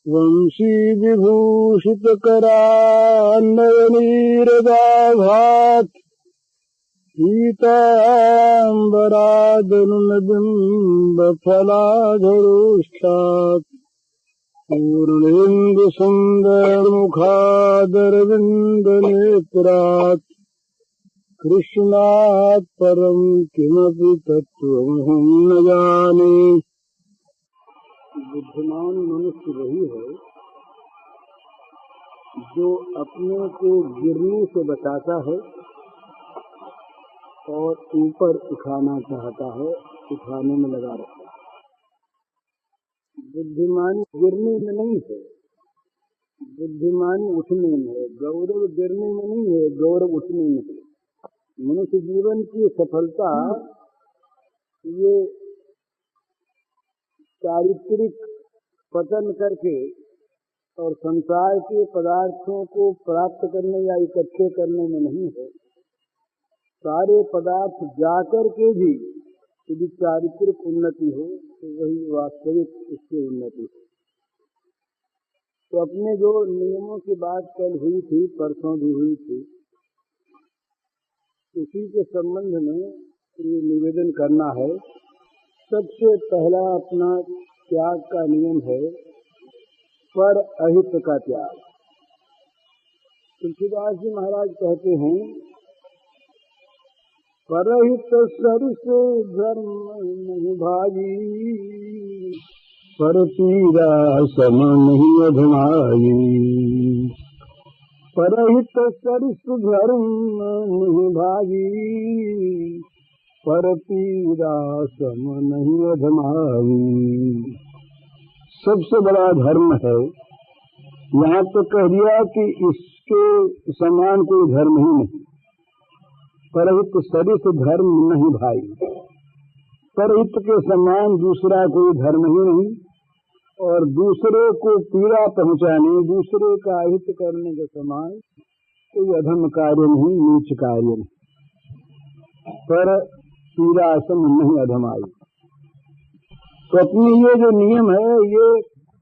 वंशी विभूषित करान्नयनीरदाभात् पीताम्बरादनुनबिम्बफलाधरोष्ठात् पूर्णेन्दुसुन्दरमुखादरविन्दनेत्रात् कृष्णात् परम किमपि तत्त्वमहं न जाने। बुद्धिमान मनुष्य वही है जो अपने को गिरने से बचाता है और ऊपर उठाना चाहता है, उठाने में लगा रहता है। बुद्धिमानी गिरने में नहीं है, बुद्धिमानी उठने में है। गौरव गिरने में नहीं है, गौरव उठने में है। मनुष्य जीवन की सफलता ये चारित्रिक पतन करके और संसार के पदार्थों को प्राप्त करने या इकट्ठे करने में नहीं है। सारे पदार्थ जाकर के भी यदि चारित्रिक उन्नति हो तो वही वास्तविक उसकी उन्नति है। तो अपने जो नियमों की बात कल हुई थी, परसों भी हुई थी, उसी के संबंध में ये निवेदन करना है। सबसे पहला अपना त्याग का नियम है पर अहित का त्याग। तुलसीदास जी महाराज कहते हैं, परहित सरिस धर्म नहीं भाई, पर पीरा सम नहीं अधमाई। परहित सरिस धर्म नहीं भाई, पर पीरा सम नहीं अधमाई। सबसे बड़ा धर्म है। यहाँ तो कह दिया कि इसके समान कोई धर्म ही नहीं। परहित सरिस धर्म नहीं भाई, परहित के समान दूसरा कोई धर्म ही नहीं। और दूसरे को पीड़ा पहुँचाने, दूसरे का हित करने के समान कोई अधम कार्य नहीं, नीच कार्य नहीं। पर पीड़ा सम नहीं अधमाई। तो अपनी ये जो नियम है, ये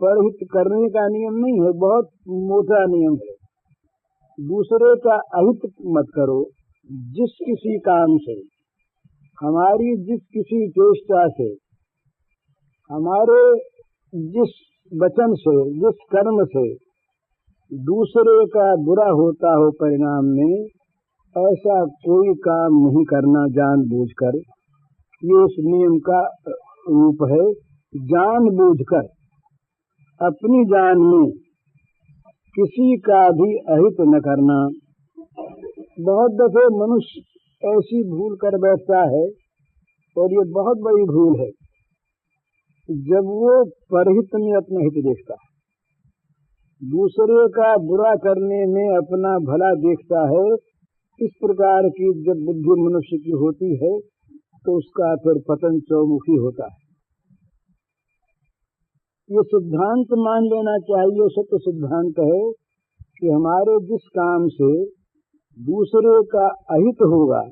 परहित करने का नियम नहीं है, बहुत मोटा नियम है। दूसरे का अहित मत करो। जिस किसी काम से, हमारी जिस किसी चेष्टा से, हमारे जिस वचन से, जिस कर्म से दूसरे का बुरा होता हो परिणाम में, ऐसा कोई काम नहीं करना जानबूझकर। ये इस नियम का रूप है। जानबूझकर अपनी जान में किसी का भी अहित न करना। बहुत दफे मनुष्य ऐसी भूल कर बैठता है, और ये बहुत बड़ी भूल है, जब वो परहित में अपना हित देखता है, दूसरे का बुरा करने में अपना भला देखता है। इस प्रकार की जब बुद्धि मनुष्य की होती है तो उसका फिर पतन चौमुखी होता है। ये सिद्धांत मान लेना चाहिए, सत्य सिद्धांत है कि हमारे जिस काम से दूसरे का अहित होगा,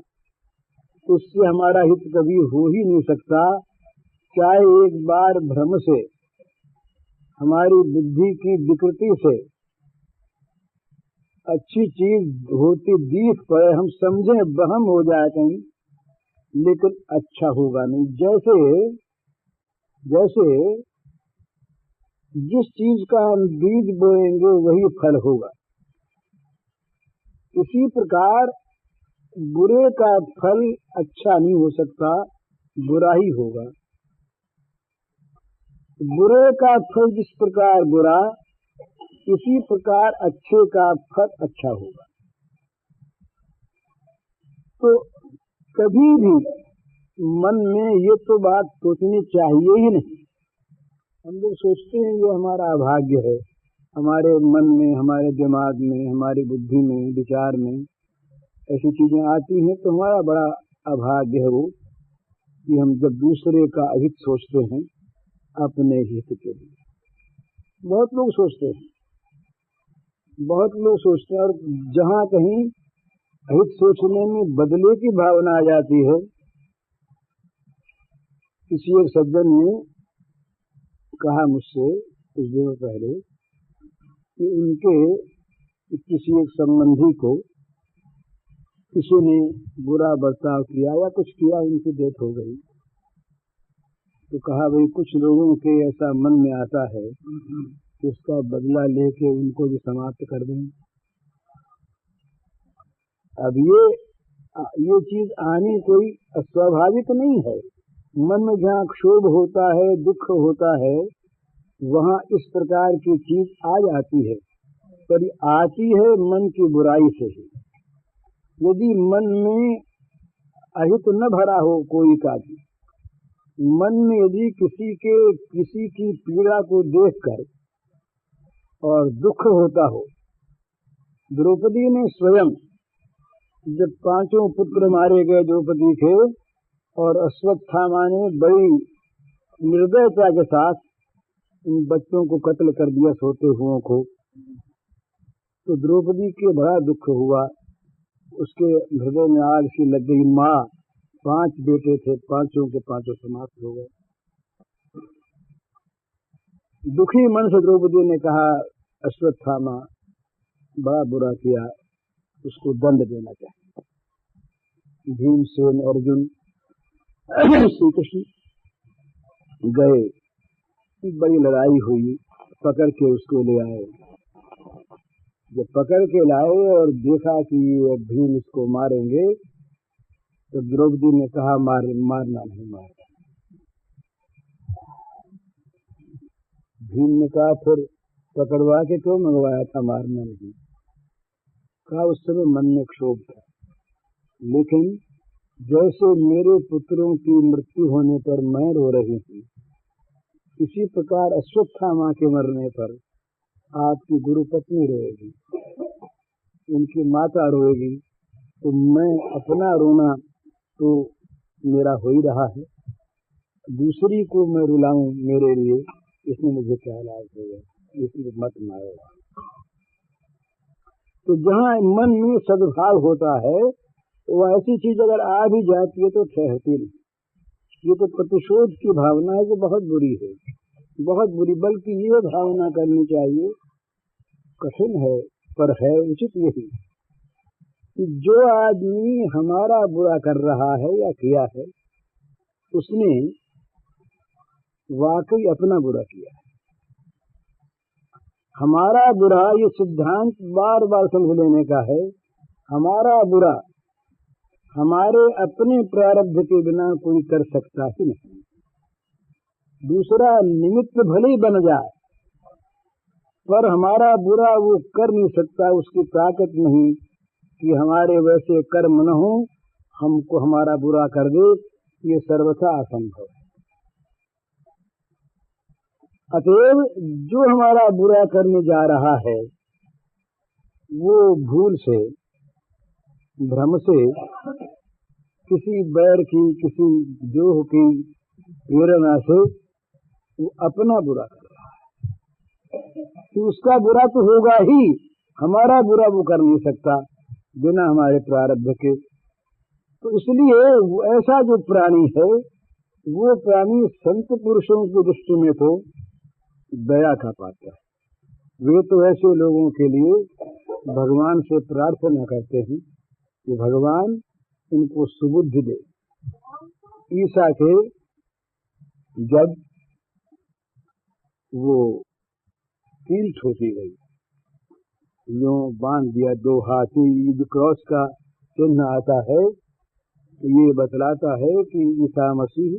उससे हमारा हित कभी हो ही नहीं सकता। चाहे एक बार भ्रम से, हमारी बुद्धि की विकृति से अच्छी चीज होती दिख पड़े, हम समझें वहम हो जाए कहीं, लेकिन अच्छा होगा नहीं। जैसे जिस चीज का हम बीज बोएंगे वही फल होगा, इसी प्रकार बुरे का फल अच्छा नहीं हो सकता, बुरा ही होगा। बुरे का फल जिस प्रकार बुरा, इसी प्रकार अच्छे का फल अच्छा होगा। तो कभी भी मन में ये तो बात सोचनी चाहिए ही नहीं। हम लोग सोचते हैं ये हमारा अभाग्य है, हमारे मन में, हमारे दिमाग में, हमारी बुद्धि में, विचार में ऐसी चीजें आती हैं, तो हमारा बड़ा अभाग्य है वो कि हम जब दूसरे का अहित सोचते हैं अपने हित के लिए। बहुत लोग सोचते हैं, और जहाँ कहीं अहित सोचने में बदले की भावना आ जाती है। किसी एक सज्जन ने कहा मुझसे कुछ दिनों पहले कि उनके किसी एक संबंधी को किसी ने बुरा बर्ताव किया या कुछ किया, उनकी डेथ हो गई, तो कहा भाई कुछ लोगों के ऐसा मन में आता है कि उसका बदला लेके उनको भी समाप्त कर दें। अब ये चीज आनी कोई स्वाभाविक नहीं है। मन में जहाँ क्षोभ होता है, दुख होता है, वहाँ इस प्रकार की चीज आ जाती है, पर आती है मन की बुराई से ही। यदि मन में अहित न भरा हो कोई का भी, मन में यदि किसी की पीड़ा को देखकर और दुख होता हो। द्रौपदी ने स्वयं जब 5 पुत्र मारे गए द्रौपदी के और अश्वत्थामा ने बड़ी निर्दयता के साथ इन बच्चों को कत्ल कर दिया, सोते हुओं को, तो द्रौपदी के बड़ा दुख हुआ। उसके हृदय में आग सी लग गई। माँ, 5 बेटे थे, 5 के 5 समाप्त हो गए। दुखी मन से द्रौपदी ने कहा, अश्वत्थामा बड़ा बुरा किया, उसको दंड देना चाहिए। भीमसेन, अर्जुन, श्री कृष्ण गए, बड़ी लड़ाई हुई, पकड़ के उसको ले आए। जब पकड़ के लाए और देखा कि ये भीम इसको मारेंगे, तो द्रौपदी ने कहा मारना नहीं मारना। भीम ने कहा फिर पकड़वा के क्यों मंगवाया था, मारना नहीं। कहा उस समय मन में क्षोभ था, लेकिन जैसे मेरे पुत्रों की मृत्यु होने पर मैं रो रही हूँ, इसी प्रकार अश्वत्थामा के मरने पर आपकी गुरु पत्नी रोएगी, उनकी माता रोएगी, तो मैं अपना रोना तो मेरा हो ही रहा है, दूसरी को मैं रुलाऊं मेरे लिए, इसमें मुझे क्या लाभ होगा, इसलिए मत मारो। तो जहाँ मन में सद्भाव होता है, वो ऐसी चीज अगर आ भी जाती है तो ठहरती नहीं। ये तो प्रतिशोध की भावना है जो बहुत बुरी है, बहुत बुरी। बल्कि ये भावना करनी चाहिए, कठिन है पर है उचित यही, कि जो आदमी हमारा बुरा कर रहा है या किया है, उसने वाकई अपना बुरा किया है। हमारा बुरा, ये सिद्धांत बार बार समझ लेने का है, हमारा बुरा हमारे अपने प्रारब्ध के बिना कोई कर सकता ही नहीं। दूसरा निमित्त भले ही बन जाए, पर हमारा बुरा वो कर नहीं सकता, उसकी ताकत नहीं कि हमारे वैसे कर्म न हो हमको हमारा बुरा कर दे, ये सर्वथा असंभव है। अतएव जो हमारा बुरा करने जा रहा है, वो भूल से, भ्रम से, किसी बैर की, किसी द्रोह की प्रेरणा से वो अपना बुरा कर रहा है। तो उसका बुरा तो होगा ही, हमारा बुरा वो कर नहीं सकता बिना हमारे प्रारब्ध के। तो इसलिए ऐसा जो प्राणी है, वो प्राणी संत पुरुषों की दृष्टि में तो दया का पात्र है। वे तो ऐसे लोगों के लिए भगवान से प्रार्थना करते हैं कि भगवान इनको सुबुद्धि दे। ईसा के जब वो कील ठोकी गई, यूं बांध दिया 2 हाथ, जो क्रॉस का चिन्ह आता है, तो ये बतलाता है कि ईसा मसीह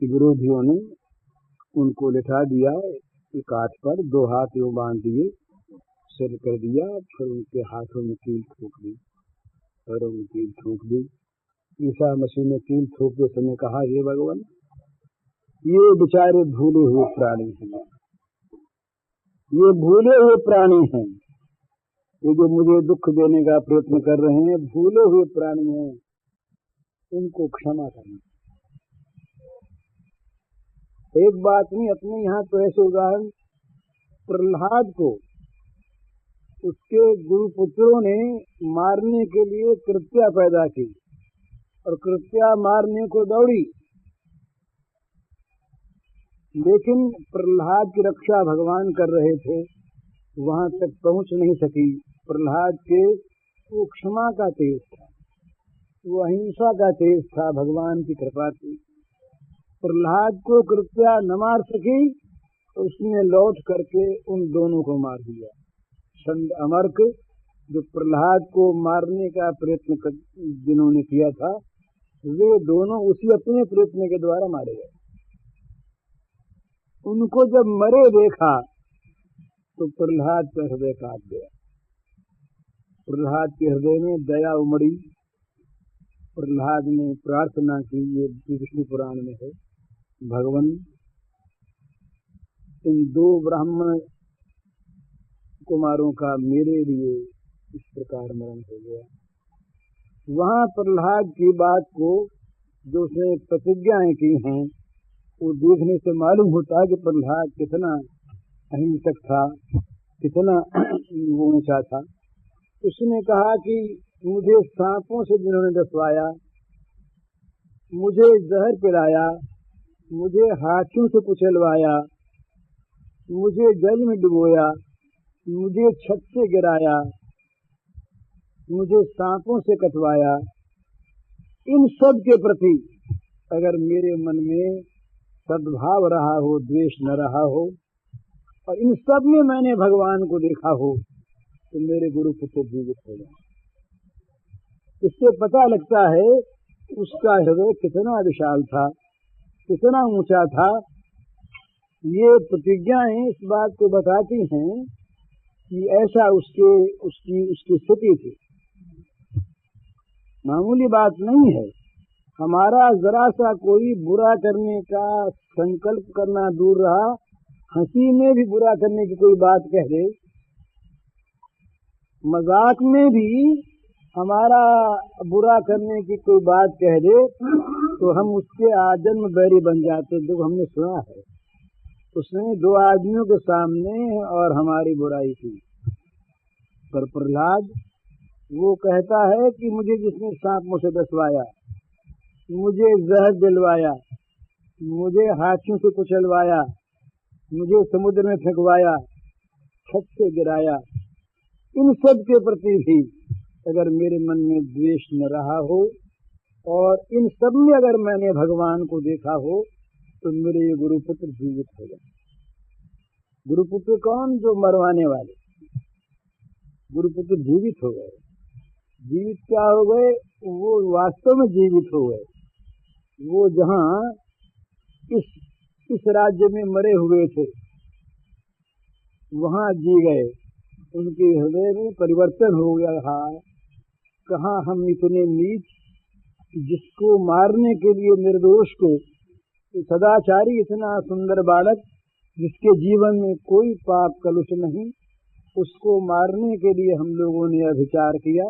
के विरोधियों ने उनको लिटा दिया काठ पर, 2 हाथ यूं बांध दिए, सिर कर दिया, फिर उनके हाथों में कील ठोक दी, पैरों में कील ठोक दी। ईसा मसीह ने कील ठोकते समय कहा, हे भगवान, ये बेचारे भूले हुए प्राणी हैं, ये भूले हुए प्राणी हैं, ये जो मुझे दुख देने का प्रयत्न कर रहे हैं, भूले हुए प्राणी हैं, इनको क्षमा करना। एक बात नहीं, अपने यहाँ तो ऐसे उदाहरण, प्रहलाद को उसके गुरुपुत्रों ने मारने के लिए कृत्या पैदा की और कृत्या मारने को दौड़ी, लेकिन प्रहलाद की रक्षा भगवान कर रहे थे, वहां तक पहुंच नहीं सकी। प्रहलाद के वो क्षमा का तेज था, वो अहिंसा का तेज था, भगवान की कृपा थी। प्रहलाद को कृत्या न मार सकी, उसने लौट करके उन दोनों को मार दिया। छंद अमर्क जो प्रहलाद को मारने का प्रयत्न जिन्होंने किया था, वे दोनों उसी अपने प्रयत्न के द्वारा मारे गए। उनको जब मरे देखा तो प्रहलाद का हृदय काट गया। प्रहलाद के हृदय में दया उमड़ी। प्रहलाद ने प्रार्थना की, ये विष्णु पुराण में है, भगवान इन दो ब्राह्मण कुमारों का मेरे लिए इस प्रकार मरण हो गया। वहां प्रहलाद की बात को जो उसने प्रतिज्ञाएं की हैं, वो देखने से मालूम होता है कि प्रहलाद कितना अहिंसक था, कितना वो ऊंचा था। उसने कहा कि मुझे सांपों से जिन्होंने डसवाया, मुझे जहर पिलाया, मुझे हाथियों से कुचलवाया, मुझे जल में डुबोया, मुझे छत से गिराया, मुझे सांपों से कटवाया, इन सब के प्रति अगर मेरे मन में सद्भाव रहा हो, द्वेष न रहा हो, और इन सब में मैंने भगवान को देखा हो, तो मेरे गुरु पुत्र जीवित हो जाए। इससे पता लगता है उसका हृदय कितना विशाल था, कितना ऊंचा था। ये प्रतिज्ञाएं इस बात को बताती हैं कि ऐसा उसकी स्थिति थी। मामूली बात नहीं है। हमारा जरा सा कोई बुरा करने का संकल्प करना दूर रहा, हंसी में भी बुरा करने की कोई बात कह दे, मजाक में भी हमारा बुरा करने की कोई बात कह दे, तो हम उसके आजन्म बैरी बन जाते। जो हमने सुना है, उसने दो आदमियों के सामने और हमारी बुराई की। पर प्रहलाद वो कहता है कि मुझे जिसने सांपों से डसवाया, मुझे जहर दिलवाया, मुझे हाथियों से कुचलवाया, मुझे समुद्र में फेंकवाया, छत से गिराया, इन सब के प्रति भी अगर मेरे मन में द्वेष न रहा हो, और इन सब में अगर मैंने भगवान को देखा हो, तो मेरे ये गुरुपुत्र जीवित हो गए। गुरुपुत्र कौन? जो मरवाने वाले। गुरुपुत्र जीवित हो गए। जीवित क्या हो गए? वो वास्तव में जीवित हो गए। वो जहाँ इस राज्य में मरे हुए थे, वहाँ जी गए। उनके हृदय में परिवर्तन हो गया। कहाँ हम इतने नीच, जिसको मारने के लिए निर्दोष को, सदाचारी इतना सुंदर बालक जिसके जीवन में कोई पाप कलुष नहीं, उसको मारने के लिए हम लोगों ने अभिचार किया।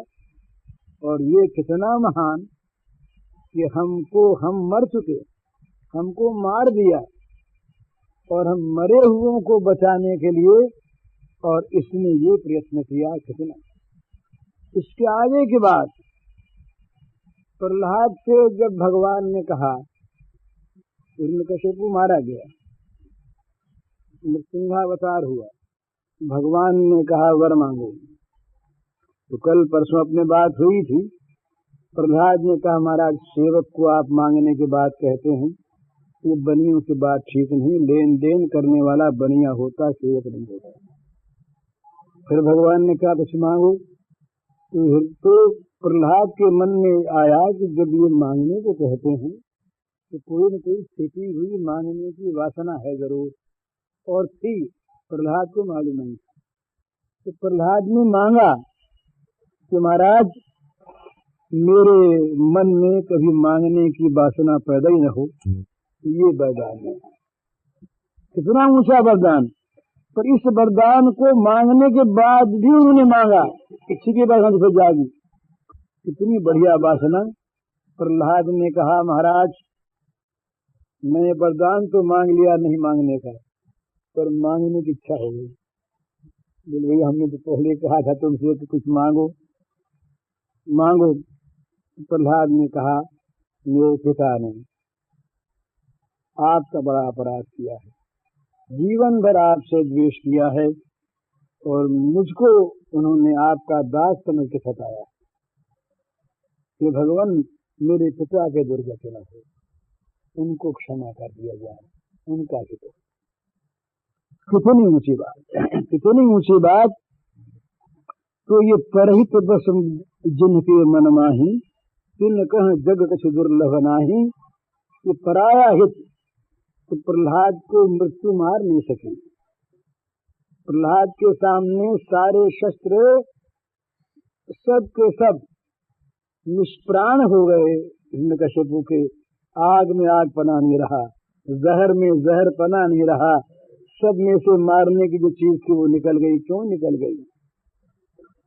और ये कितना महान कि हम मर चुके, हमको मार दिया, और हम मरे हुओं को बचाने के लिए, और इसने ये प्रयत्न किया। कितना इसके आगे की बात, प्रहलाद से जब भगवान ने कहा, हिरण्यकशिपु मारा गया, नृसिंहावतार हुआ, भगवान ने कहा वर मांगो। तो कल परसों अपने बात हुई थी। प्रहलाद ने कहा महाराज, सेवक को आप मांगने की बात कहते हैं, ये बनियों की बात ठीक नहीं। लेन देन करने वाला बनिया होता, सेवक नहीं होता। फिर भगवान ने कहा कुछ मांगो। तो प्रहलाद के मन में आया कि जब ये मांगने को कहते हैं, तो कोई न कोई छिपी हुई मांगने की वासना है जरूर, और थी, प्रहलाद को मालूम नहीं था। तो प्रहलाद ने मांगा कि महाराज, मेरे मन में कभी मांगने की वासना पैदा ही न हो। ये वरदान है। कितना ऊंचा वरदान! पर इस वरदान को मांगने के बाद भी उन्होंने मांगा, इच्छा की वासना फिर जागी। कितनी बढ़िया वासना! प्रहलाद ने कहा महाराज, मैंने वरदान तो मांग लिया नहीं मांगने का, पर मांगने की इच्छा हो गई। बोले भैया, हमने तो पहले कहा था तुमसे कि कुछ मांगो मांगो। प्रहलाद ने कहा, मेरे पिता ने आपका बड़ा अपराध किया है, जीवन भर आपसे द्वेष किया है, और मुझको उन्होंने आपका दास समझ के सताया कि भगवान मेरे पिता के दुर्गति न हो, उनको क्षमा कर दिया जाए, उनका हित। कितनी ऊंची बात, कितनी ऊंची बात। तो ये परहित बस जिनके मन माही, तिन कह जग कछु दुर्लभ नाही। ये पराया हित तो प्रहलाद को मृत्यु मार नहीं सकी। प्रहलाद के सामने सारे शस्त्र सब के सब निष्प्राण हो गए। हिरण्यकशिपु के आग में आग पना नहीं रहा, जहर में जहर पना नहीं रहा, सब में से मारने की जो चीज थी वो निकल गई। क्यों निकल गई?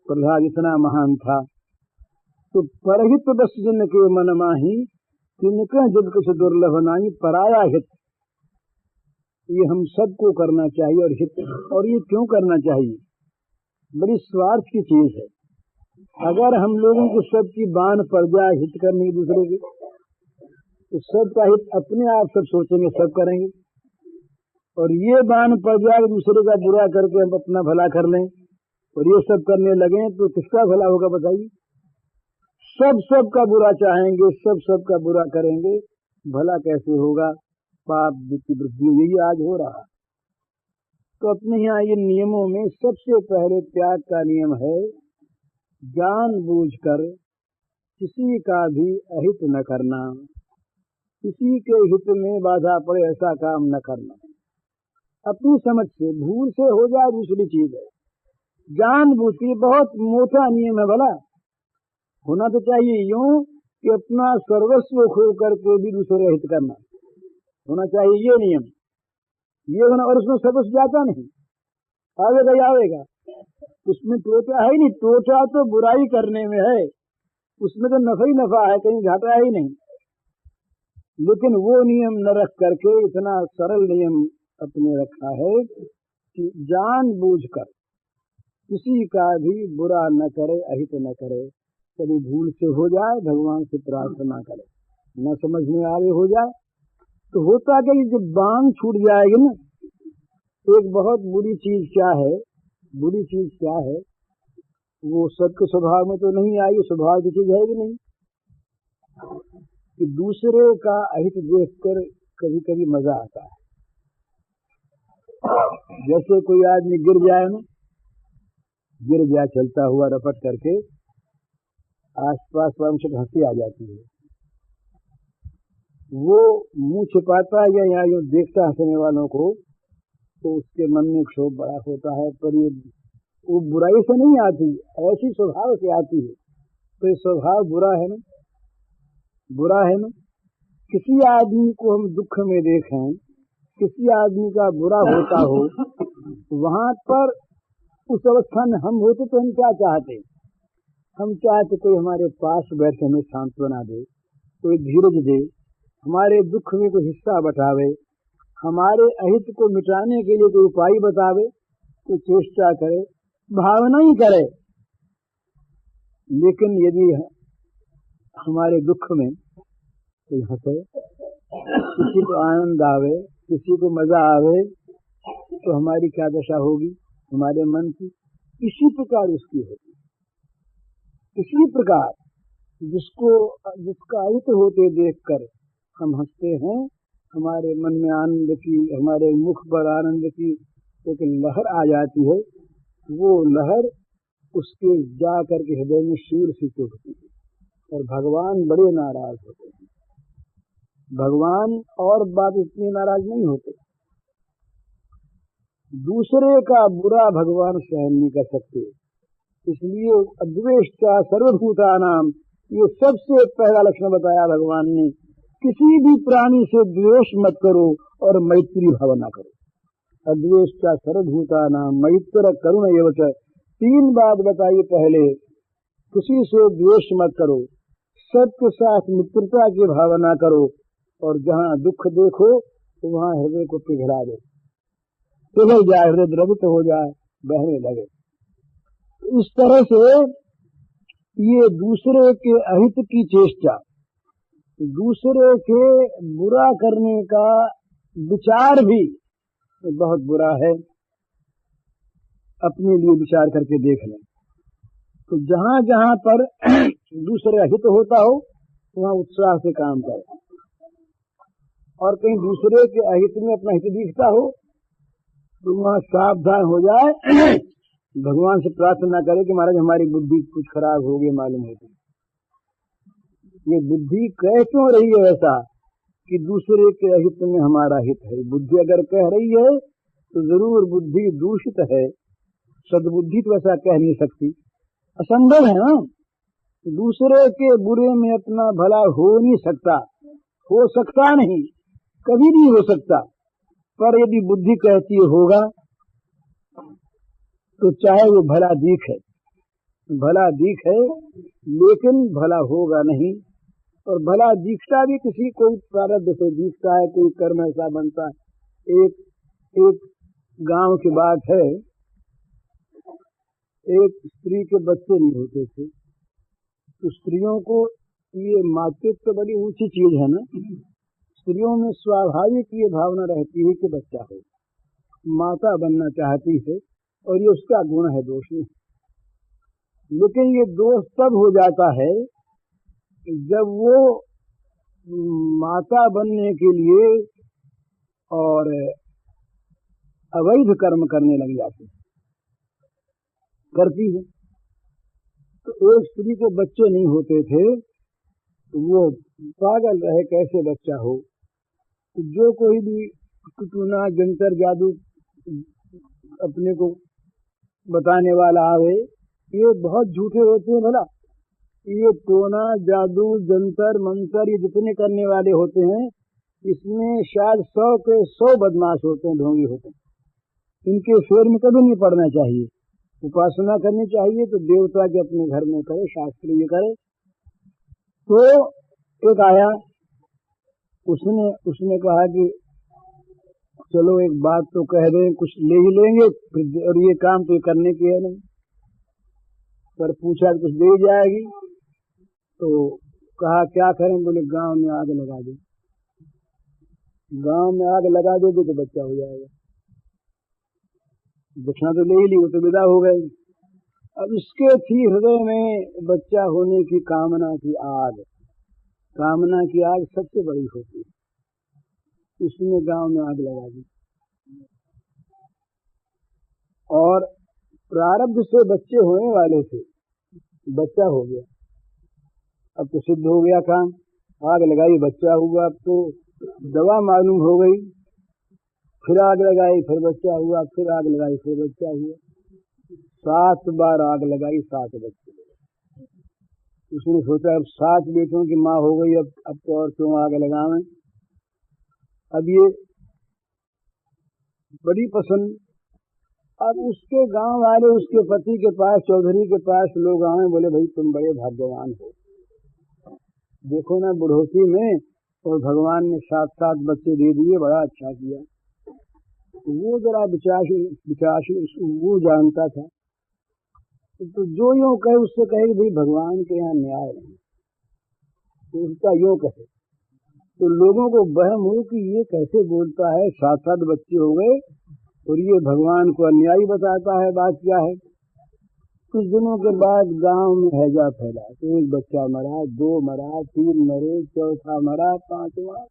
प्रहलाद इतना महान था। तो परहित बस जिनके मन माही, तिनका जब कुछ दुर्लभ नाही। पराया हित ये हम सबको करना चाहिए। और हित, और ये क्यों करना चाहिए? बड़ी स्वार्थ की चीज है। अगर हम लोगों को सबकी बान पड़ जाए हित करने की दूसरे की, तो सबका हित अपने आप सब सोचेंगे, सब करेंगे। और ये बान पड़ जाए दूसरे का बुरा करके हम अपना भला कर लें और ये सब करने लगे तो किसका भला होगा बताइए? सब सबका बुरा चाहेंगे, सब सबका बुरा करेंगे, भला कैसे होगा? पाप की वृद्धि यही आज हो रहा। तो अपने यहाँ ये नियमों में सबसे पहले त्याग का नियम है, जानबूझकर किसी का भी अहित न करना, किसी के हित में बाधा पड़े ऐसा काम न करना। अपनी समझ से भूल से हो जाए दूसरी चीज है, जानबूझ के बहुत मोटा नियम है। भला होना तो चाहिए यूं कि अपना सर्वस्व खो करके भी दूसरे हित करना होना चाहिए, ये नियम ये होना। और उसमें सर्वस्व जाता नहीं, आवेगा ही आवेगा, उसमें टोटा है ही नहीं। टोटा तो बुराई करने में है, उसमें तो नफा ही नफा है, कहीं घाटा है ही नहीं। लेकिन वो नियम न रख करके इतना सरल नियम अपने रखा है कि जानबूझकर किसी का भी बुरा न करे, अहित न करे। कभी भूल से हो जाए भगवान से प्रार्थना करे, न समझ में आवे हो जाए तो होता क्या, जब बांध छूट जाएगी ना। एक बहुत बुरी चीज क्या है, बुरी चीज क्या है, वो सबके स्वभाव में तो नहीं आई, स्वभाव की चीज है भी नहीं कि दूसरे का अहित देखकर कभी कभी मजा आता है। जैसे कोई आदमी गिर जाए ना, गिर जाए चलता हुआ रपट करके, आसपास वालों से हंसी आ जाती है। वो मुंह छिपाता है या यहाँ यूं देखता हंसने वालों को, तो उसके मन में क्षोभ बड़ा होता है। पर ये वो बुराई से नहीं आती, ऐसी स्वभाव से आती है। तो ये स्वभाव बुरा है ना, बुरा है ना। किसी आदमी को हम दुख में देखें, किसी आदमी का बुरा होता हो, वहां पर उस अवस्था में हम होते तो हम क्या चाहते? हम चाहते कोई हमारे पास बैठ के हमें सांत्वना दे, कोई धीरज दे, हमारे दुख में कोई हिस्सा बटावे, हमारे अहित को मिटाने के लिए कोई उपाय बतावे, कोई चेष्टा करे, भावना ही करे। लेकिन यदि हमारे दुख में कोई हंसे, किसी को आनंद आवे, किसी को मजा आवे, तो हमारी क्या दशा होगी हमारे मन की? इसी प्रकार उसकी होगी। इसी प्रकार जिसका अहित होते देखकर हम हंसते हैं, हमारे मन में आनंद की, हमारे मुख पर आनंद की एक लहर आ जाती है। वो लहर उसके जा करके हृदय में शूल सी चुभती है और भगवान बड़े नाराज होते हैं। भगवान और बात इतनी नाराज नहीं होते। दूसरे का बुरा भगवान सहन नहीं कर सकते, इसलिए अद्वेष्टा सर्वभूतानाम, ये सबसे पहला लक्षण बताया भगवान ने। किसी भी प्राणी से द्वेष मत करो और मैत्री भावना करो। अद्वेष्टा सर्वभूतानाम मैत्र करुण एवं च, 3 बात बताइए। पहले किसी से द्वेष मत करो, सबके साथ मित्रता की भावना करो, और जहाँ दुख देखो तो वहाँ हृदय को पिघला दो, पिघल जाए, हृदय द्रवित हो जाए, बहने लगे। इस तरह से ये दूसरे के अहित की चेष्टा, दूसरे के बुरा करने का विचार भी बहुत बुरा है। अपने लिए विचार करके देख लें। तो जहां जहां पर दूसरे का हित होता हो वहां उत्साह से काम करें, और कहीं दूसरे के अहित में अपना हित दिखता हो तो वहां सावधान हो जाए, भगवान से प्रार्थना करे कि महाराज हमारी बुद्धि कुछ खराब हो गई मालूम होती, ये बुद्धि कह क्यों रही है वैसा कि दूसरे के अहित में हमारा हित है। बुद्धि अगर कह रही है तो जरूर बुद्धि दूषित है, सद्बुद्धि तो ऐसा कह नहीं सकती, असंभव है ना। दूसरे के बुरे में अपना भला हो नहीं सकता, हो सकता नहीं, कभी नहीं हो सकता। पर यदि बुद्धि कहती होगा तो चाहे वो भला दिखे, लेकिन भला होगा नहीं। और भला दिखता भी किसी कोई प्रारब्ध से दिखता है, कोई कर्म ऐसा बनता है। एक गांव की बात है, एक स्त्री के बच्चे नहीं होते थे, तो स्त्रियों को ये मातृत्व तो बड़ी ऊंची चीज है ना, स्त्रियों में स्वाभाविक ये भावना रहती है कि बच्चा हो, माता बनना चाहती है, और ये उसका गुण है, दोष नहीं। लेकिन ये दोष तब हो जाता है जब वो माता बनने के लिए और अवैध कर्म करने लग करती है। तो एक स्त्री के बच्चे नहीं होते थे, तो वो पागल रहे कैसे बच्चा हो। तो जो कोई भी टूना जंतर जादू अपने को बताने वाला आवे, ये बहुत झूठे होते हैं। भला ये टोना जादू जंतर मंतर ये जितने करने वाले होते हैं, इसमें शायद 100 के 100 बदमाश होते हैं, ढोंगी होते हैं। इनके फेर में कभी नहीं पड़ना चाहिए। उपासना करनी चाहिए तो देवता के अपने घर में करे, शास्त्र में करे। तो एक आया, उसने कहा कि चलो एक बात तो कह दें, कुछ ले ही लेंगे, और ये काम तो करने की है नहीं। पर पूछा कुछ दे जाएगी, तो कहा क्या करें। बोले गांव में आग लगा दो, गांव में आग लगा दोगे तो बच्चा हो जाएगा। दक्षिणा तो ले ही ली, वो तो विदा हो गई। अब इसके थी हृदय में बच्चा होने की कामना की आग, कामना की आग सबसे बड़ी होती है। उसने गांव में आग लगा दी, और प्रारब्ध से बच्चे होने वाले थे, बच्चा हो गया। अब तो सिद्ध हो गया काम, आग लगाई बच्चा हुआ। अब तो दवा मालूम हो गई, फिर आग लगाई फिर बच्चा हुआ, फिर आग लगाई फिर बच्चा हुआ। 7 बार आग लगाई, 7 बच्चे। उसने सोचा अब 7 बेटों की माँ हो गई, अब तो और क्यों आग लगावें। अब ये बड़ी पसंद। अब उसके गांव वाले उसके पति के पास, चौधरी के पास लोग आए, बोले भाई तुम बड़े भाग्यवान हो, देखो ना बुढ़ोती में और भगवान ने 7 बच्चे दे दिए, बड़ा अच्छा किया। वो जरा विचार वो जानता था, तो जो यूँ कहे उससे कहे कि भाई भगवान के यहाँ न्याय है, तो उसका यूँ कहे। तो लोगों को वहम हो कि ये कैसे बोलता है, 7 बच्चे हो गए और ये भगवान को अन्यायी बताता है, बात क्या है। कुछ दिनों के बाद गांव में हैजा फैला, तो 1 बच्चा मरा, 2 मरा, 3 मरे, चौथा मरा, 5वां,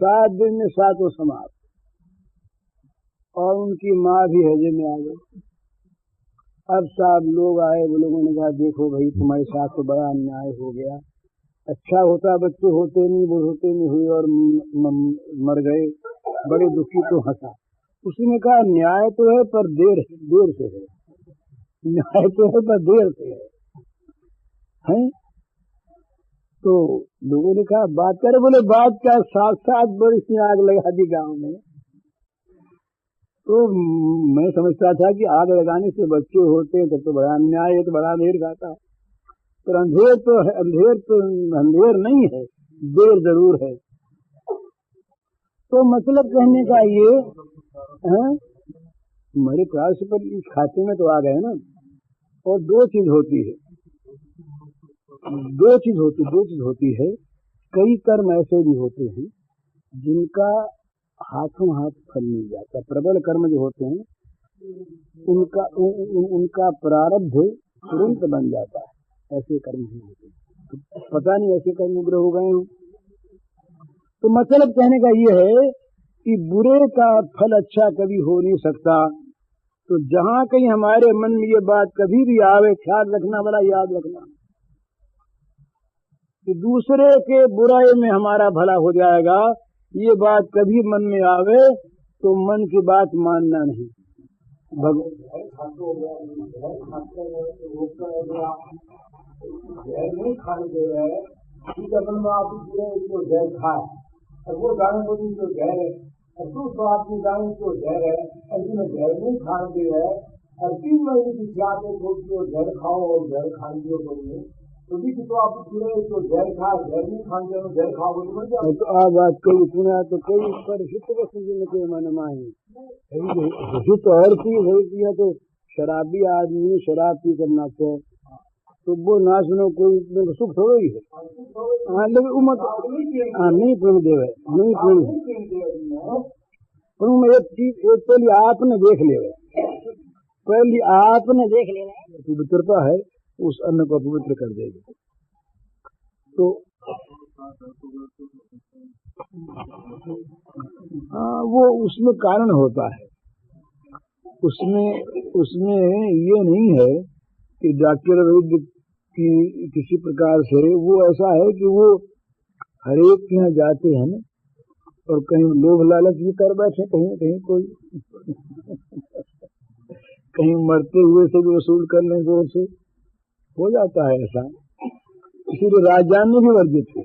7 दिन में 7 समाप्त, और उनकी माँ भी हैजे में आ गई। अब साहब लोग आए, वो लोगों ने कहा देखो भाई तुम्हारे साथ तो बड़ा अन्याय हो गया, अच्छा होता बच्चे होते नहीं, वो होते नहीं हुए और मर गए, बड़े दुखी। तो हंसा। उसने कहा न्याय तो है पर देर से है, न्याय तो है पर देर से है। तो लोगों ने कहा बात करे, बोले बात क्या, 7 बरस में आग लगा दी गांव में। तो मैं समझता था कि आग लगाने से बच्चे होते हैं तब तो बड़ा अन्याय है, तो बड़ा अंधेर गाता है। पर अंधेर तो अंधेर नहीं है, देर जरूर है। तो मतलब कहने का ये है, मेरे प्रयास पर इस खाते में तो आ गए ना। और 2 चीज होती है, 2 चीज होती है। कई कर्म ऐसे भी होते हैं जिनका हाथों हाथ फल मिल जाता है। प्रबल कर्म जो होते हैं उनका प्रारब्ध तुरंत बन जाता है। ऐसे कर्म ही होते, तो पता नहीं ऐसे कर्म उग्र हो गए हो। तो मतलब कहने का ये है कि बुरे का फल अच्छा कभी हो नहीं सकता। तो जहाँ कहीं हमारे मन में ये बात कभी भी आवे, ख्याल रखना, बड़ा याद रखना कि दूसरे के बुराई में हमारा भला हो जाएगा, ये बात कभी मन में आवे तो मन की बात मानना नहीं। नहीं खाने दे रहे हैं, आप जो जहर खाए और वो जाने को जो जहर है, और दूसरा आदमी जाने को जहर है, ऐसे में जहर नहीं खाने दे रहे हैं, और 3 महीने की जाते जो जहर खाओ और जहर खाने दो बोलिए, तो भी तो आप पूरे जो जहर खाए, जहर नहीं खाने दो, जहर खाओ बोली बन जाए। तो आ बात कोई सुना तो कोई पर हित को समझने के मन माही हित और चीज है तो शराबी आदमी शराब पी करना चाहिए, तो वो ना सुनो कोई सुख थोड़ा ही है। हाँ लेकिन उमत नहीं पूर्ण देव है, नहीं पूर्ण है। एक चीज एक पहले आपने देख ले, पहले आपने देख लेना पवित्रता है, उस अन्न को पवित्र कर देगी। तो हाँ वो उसमें कारण होता है, उसमें ये नहीं है कि डॉक्टर वैद्य की किसी प्रकार से वो ऐसा है कि वो हरेक के यहाँ जाते हैं ना, और कहीं लोभ लालच भी कर बैठे, कहीं कहीं कोई कहीं मरते हुए से भी वसूल कर लें, जोर से हो जाता है ऐसा। इसीलिए राजा ने भी वर्जित है,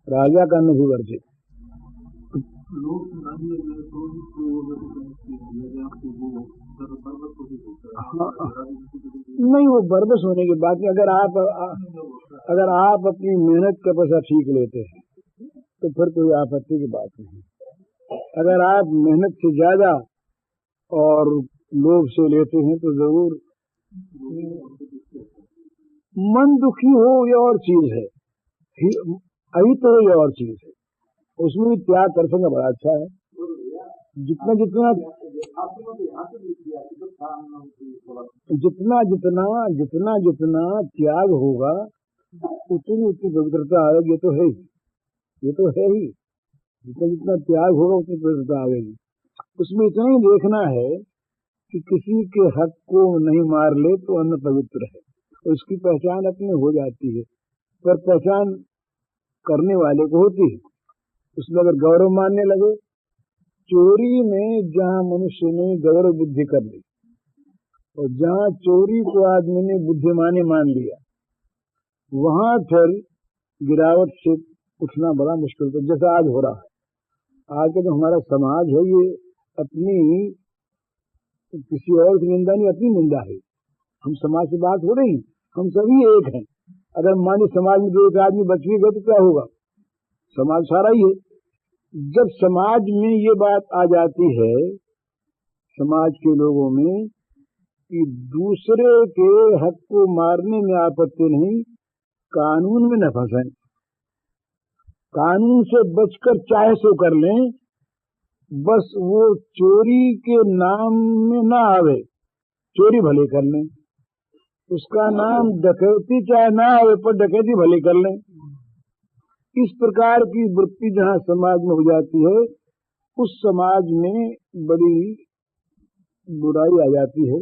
राजा का ने भी वर्जित। नहीं वो बरबस होने की बात नहीं। अगर आप अपनी मेहनत का पैसा ठीक लेते हैं तो फिर कोई आपत्ति की बात नहीं। अगर आप मेहनत से ज्यादा और लोभ से लेते हैं तो जरूर मन दुखी हो, ये और चीज है, अहित हो, ये और चीज है। उसमें भी त्याग कर सकें बड़ा अच्छा है। जितना जितना जितना जितना जितना जितना त्याग होगा उतनी उतनी पवित्रता आएगी। ये तो है ही, ये तो है ही। जितना जितना त्याग होगा उतनी पवित्रता आएगी। उसमें इतना ही देखना है कि किसी के हक को नहीं मार ले तो अन्न पवित्र है, उसकी पहचान अपने हो जाती है। पर पहचान करने वाले को होती है, उसमें अगर गौरव मानने लगे, चोरी में जहाँ मनुष्य ने गौरव बुद्धि कर ली और जहाँ चोरी को आदमी ने बुद्धिमानी मान लिया, वहां फिर गिरावट से उठना बड़ा मुश्किल है। जैसा आज हो रहा है, आज का जो हमारा समाज है ये अपनी किसी और की निंदा नहीं, अपनी निंदा है। हम समाज से बात हो रही है, हम सभी एक हैं। अगर मानिए समाज में 2 आदमी बच भी गए तो क्या होगा, समाज सारा ही है। जब समाज में ये बात आ जाती है समाज के लोगों में कि दूसरे के हक को मारने में आपत्ति नहीं, कानून में न फंसें, कानून से बचकर चाहे सो कर लें, बस वो चोरी के नाम में ना आवे, चोरी भले कर लें, उसका नाम डकैती चाहे ना आवे पर डकैती भले कर लें। इस प्रकार की वृत्ति जहाँ समाज में हो जाती है, उस समाज में बड़ी बुराई आ जाती है,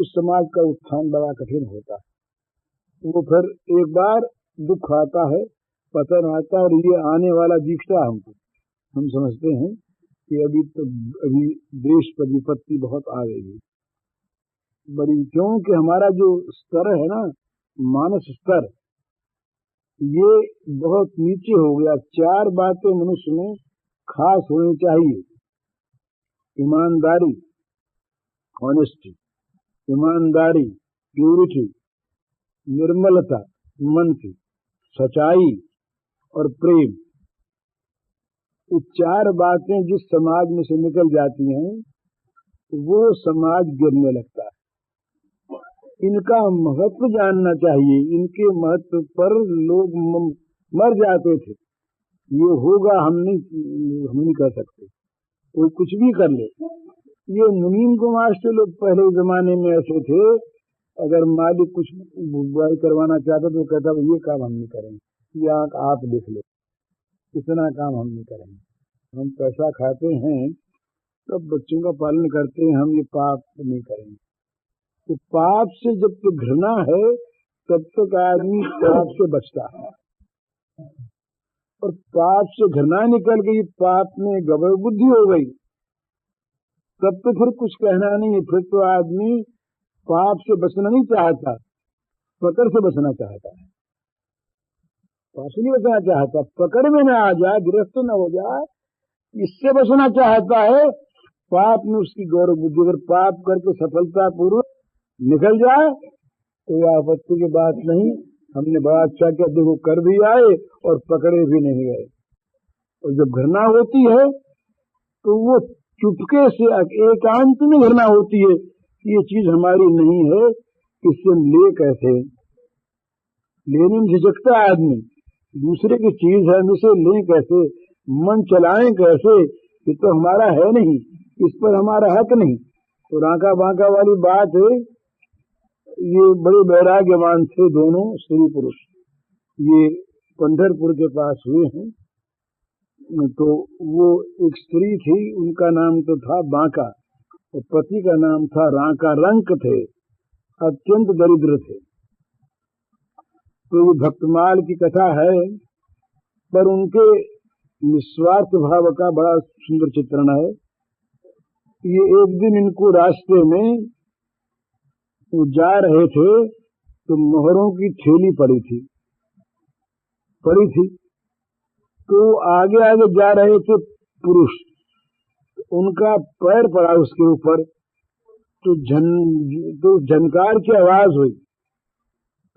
उस समाज का उत्थान बड़ा कठिन होता है। वो फिर एक बार दुख आता है, पतन आता है, और ये आने वाला दिखता है हमको। हम समझते हैं कि अभी देश पर विपत्ति बहुत आ गई है बड़ी, क्योंकि हमारा जो स्तर है ना, मानस स्तर, ये बहुत नीचे हो गया। 4 बातें मनुष्य में खास होनी चाहिए: ईमानदारी, ऑनेस्टी, ईमानदारी, प्यूरिटी, निर्मलता मन की, सच्चाई और प्रेम। ये 4 बातें जिस समाज में से निकल जाती हैं वो समाज गिरने लगता है। इनका महत्व जानना चाहिए, इनके महत्व पर लोग मर जाते थे। ये होगा हम नहीं कर सकते, कोई कुछ भी कर ले, ये मुनीम कुमार से लोग पहले जमाने में ऐसे थे, अगर मालिक कुछ बुराई करवाना चाहता तो कहता ये काम हम नहीं करेंगे, ये आप लिख लो, इतना काम हम नहीं करेंगे, हम पैसा खाते हैं तब बच्चों का पालन करते हैं, हम ये पाप नहीं करेंगे। तो पाप से जब तक घृणा है तब तक आदमी पाप से बचता है, और पाप से घृणा निकल गई, पाप में गड़बड़ बुद्धि हो गई, तब तो फिर कुछ कहना नहीं है, फिर तो आदमी पाप से बचना नहीं चाहता, पकड़ से बचना चाहता है। पाप से नहीं बचना चाहता, पकड़ में न आ जाए, गिरफ्त न हो जाए, इससे बचना चाहता है। पाप में उसकी गौरव बुद्धि अगर पाप करके सफलता पूर्वक निकल जाए तो यह आपत्ति की बात नहीं, हमने बड़ा अच्छा किया, देखो कर भी आए और पकड़े भी नहीं गए। और जब घृणा होती है तो वो चुपके से एकांत में घृणा होती है कि ये चीज हमारी नहीं है, इससे हम ले कैसे, लेने में झिझकता है आदमी, दूसरे की चीज है, हम इसे लें कैसे, मन चलाएं कैसे, ये तो हमारा है नहीं, इस पर हमारा हक नहीं। तो रांका बांका वाली बात है, ये बड़े वैराग्यवान थे दोनों स्त्री पुरुष, ये पंढरपुर के पास हुए हैं। तो वो एक स्त्री थी, उनका नाम तो था बांका, और पति का नाम था रांका, रंक थे, अत्यंत दरिद्र थे। तो ये भक्तमाल की कथा है, पर उनके निस्वार्थ भाव का बड़ा सुंदर चित्रण है। ये एक दिन इनको रास्ते में वो जा रहे थे तो मोहरों की थैली पड़ी थी, तो आगे आगे जा रहे थे पुरुष, उनका पैर पड़ा उसके ऊपर, तो झनकार की आवाज हुई,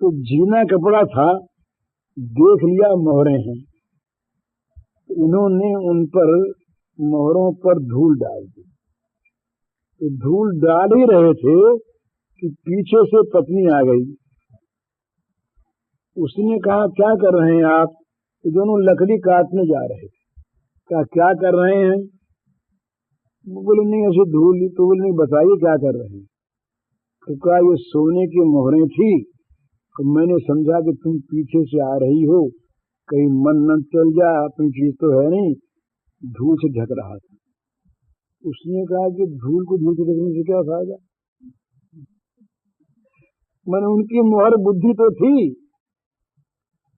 तो जीना कपड़ा था, देख लिया मोहरे हैं, इन्होंने उन पर मोहरों पर धूल डाल दी। धूल डाल ही रहे थे कि पीछे से पत्नी आ गई। उसने कहा क्या कर रहे हैं आप? ये दोनों लकड़ी काटने जा रहे थे। कहा क्या कर रहे हैं? वो बोले नहीं ऐसे धूल। तो बोले नहीं बताइए क्या कर रहे हैं? तो कहा ये सोने की मोहरें थी, तो मैंने समझा कि तुम पीछे से आ रही हो, कहीं मन न चल जाए, अपनी चीज तो है नहीं, धूल से ढक रहा था। उसने कहा कि धूल को धूल से ढकने से क्या फायदा, मैंने उनकी मोहर बुद्धि तो थी,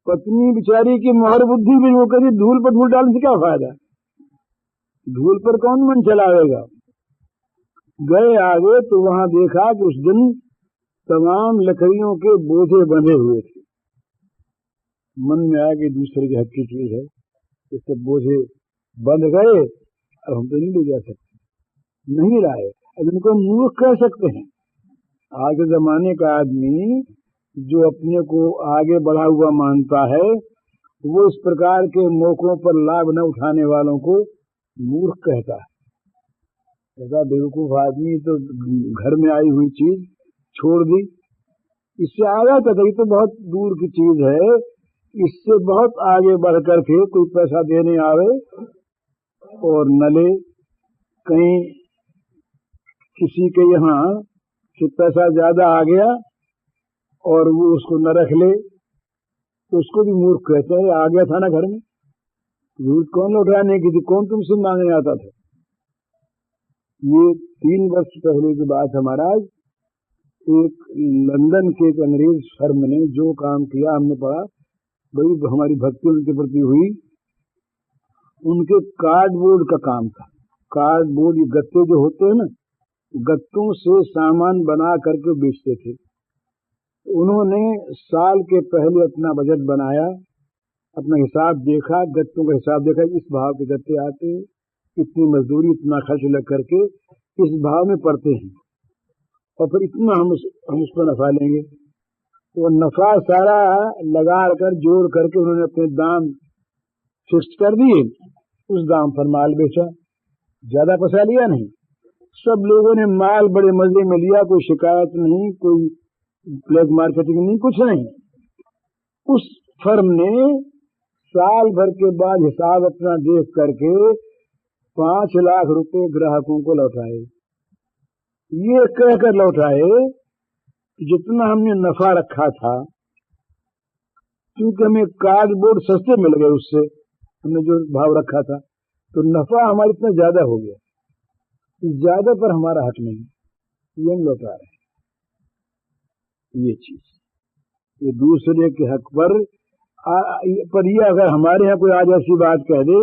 पत्नी बिचारी की मोहर बुद्धि भी वो करी, धूल पर धूल डालने से क्या फायदा, धूल पर कौन मन चलावेगा। गए आगे तो वहां देखा कि उस दिन तमाम लकड़ियों के बोझे बंधे हुए थे। मन में आया कि दूसरे के हक की चीज है, इससे बोझे बंध गए, अब हम तो नहीं ले जा सकते, नहीं लाए। अब इनको मूर्ख कह सकते हैं। आज के जमाने का आदमी जो अपने को आगे बढ़ा हुआ मानता है, वो इस प्रकार के मौकों पर लाभ न उठाने वालों को मूर्ख कहता है। ऐसा बेवकूफ आदमी तो घर में आई हुई चीज छोड़ दी, इससे आगे कहता ये तो बहुत दूर की चीज है, इससे बहुत आगे बढ़ करके कोई पैसा देने आवे और न ले, कहीं किसी के यहाँ से पैसा ज्यादा आ गया और वो उसको न रख ले, तो उसको भी मूर्ख कहते हैं। आ गया था ना घर में, झूठ कौन लौटाने की थी, कौन तुमसे मांगने आता था। ये 3 वर्ष पहले की बात है महाराज। एक लंदन के एक अंग्रेज फर्म ने जो काम किया हमने पढ़ा, बड़ी हमारी भक्ति उनके प्रति हुई। उनके कार्डबोर्ड का काम था। कार्डबोर्ड, ये गत्ते जो होते हैं ना, गत्तों से सामान बना करके बेचते थे। उन्होंने साल के पहले अपना बजट बनाया, अपना हिसाब देखा, गत्तों का हिसाब देखा, इस भाव के गत्ते आते हैं, इतनी मजदूरी, इतना खर्च लग करके इस भाव में पड़ते हैं, और फिर इतना हम उस पर नफा लेंगे। तो नफा सारा लगा कर जोड़ करके उन्होंने अपने दाम फिक्स कर दिए, उस दाम पर माल बेचा, ज्यादा पैसा लिया नहीं। सब लोगों ने माल बड़े मजे में लिया, कोई शिकायत नहीं, कोई ब्लैक मार्केटिंग नहीं, कुछ नहीं। उस फर्म ने साल भर के बाद हिसाब अपना देख करके 5 लाख रुपए ग्राहकों को लौटाए। ये कहकर लौटाए जितना हमने नफा रखा था, क्योंकि हमें कार्डबोर्ड सस्ते मिल गए, उससे हमने जो भाव रखा था, तो नफा हमारा इतना ज्यादा हो गया, इस ज्यादा पर हमारा हक नहीं, ये हम लौटा रहे हैं। ये चीज, ये दूसरे के हक पर ये अगर हमारे यहाँ कोई आज ऐसी बात कह दे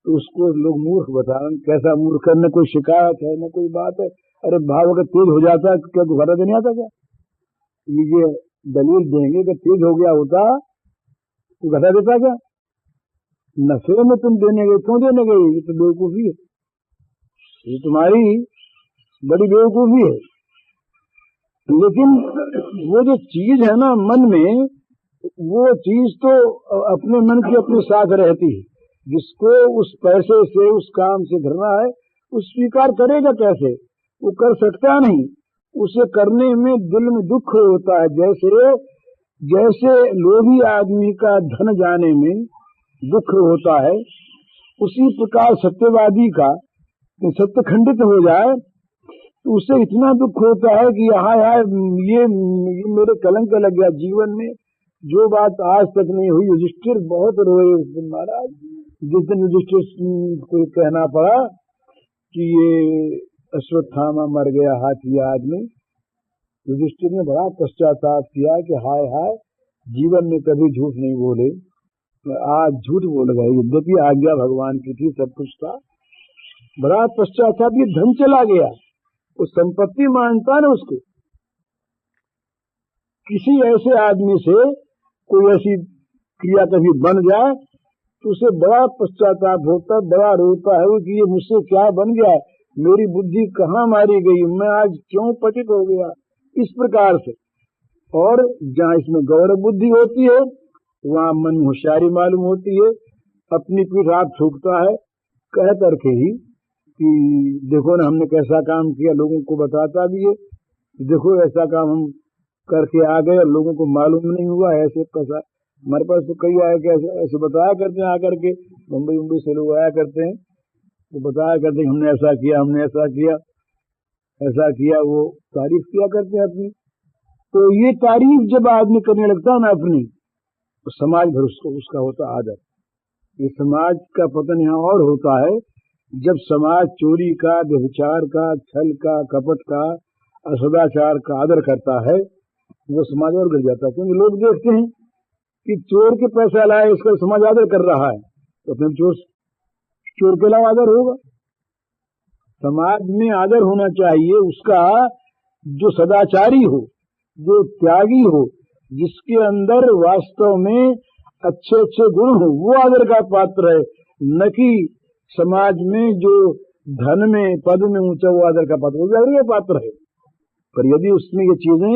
तो उसको लोग मूर्ख बता रहे। कैसा मूर्ख है? न कोई शिकायत है न कोई बात है। अरे भाव अगर तेज हो जाता है क्या दोबारा देने आता क्या? ये दलील देंगे कि तेज हो गया होता तो घटा देता क्या? नफे में तुम देने गए, क्यों देने गए? ये तो बेवकूफी है, ये तुम्हारी बड़ी बेवकूफी है। लेकिन वो जो चीज है ना मन में, वो चीज तो अपने मन की अपने साथ रहती है। जिसको उस पैसे से उस काम से घृणा है, उस स्वीकार करेगा कैसे? वो कर सकता नहीं। उसे करने में दिल में दुख होता है। जैसे लोभी आदमी का धन जाने में दुख होता है, उसी प्रकार सत्यवादी का सत्य खंडित हो जाए तो उसे इतना दुख होता है कि यार ये मेरे कलंक लग गया जीवन में। जो बात आज तक नहीं हुई। युधिष्ठिर बहुत रोए उस दिन महाराज, जिस दिन युधिष्ठिर को कहना पड़ा कि ये अश्वत्थामा मर गया हाथी आदमी। युधिष्ठिर ने बड़ा पश्चाताप किया कि हाय हाय, जीवन में कभी झूठ नहीं बोले, आज झूठ बोल गए। यद्यपि आज्ञा भगवान की थी, सब कुछ था, बड़ा पश्चाताप। ये धन चला गया, वो संपत्ति मानता ना उसको। किसी ऐसे आदमी से कोई ऐसी क्रिया कभी बन जाए तो उसे बड़ा पश्चाताप होता है, बड़ा रोता है वो कि ये मुझसे क्या बन गया, मेरी बुद्धि कहाँ मारी गई, मैं आज क्यों पतित हो गया, इस प्रकार से। और जहाँ इसमें गौरव बुद्धि होती है वहाँ मन होशियारी मालूम होती है। अपनी पीठ हाथ थूकता है, कह करके ही कि देखो ना हमने कैसा काम किया, लोगों को बताता भी है, देखो ऐसा काम हम करके आ गए, लोगों को मालूम नहीं हुआ। ऐसे पैसा हमारे पास तो कई आए कि ऐसे बताया करते हैं, आकर के मुंबई से लोग आया करते हैं तो बताया करते हैं हमने ऐसा किया, हमने ऐसा किया, ऐसा किया, वो तारीफ किया करते हैं अपनी। तो ये तारीफ जब आदमी करने लगता है ना अपनी, तो समाज भर उसका होता आदर। ये समाज का पतन यहाँ और होता है जब समाज चोरी का, व्यभिचार का, छल का, कपट का, असदाचार का आदर करता है, वो समाज और गिर जाता है। क्योंकि लोग देखते हैं कि चोर के पैसा लाए उसका समाज आदर कर रहा है, तो अपने चोर के अलावा आदर होगा। समाज में आदर होना चाहिए उसका जो सदाचारी हो, जो त्यागी हो, जिसके अंदर वास्तव में अच्छे अच्छे गुण हो, वो आदर का पात्र है। न कि समाज में जो धन में पद में ऊंचा, वो आदर का पात्र, वो भी आदर का पात्र है। पर यदि उसमें ये चीजें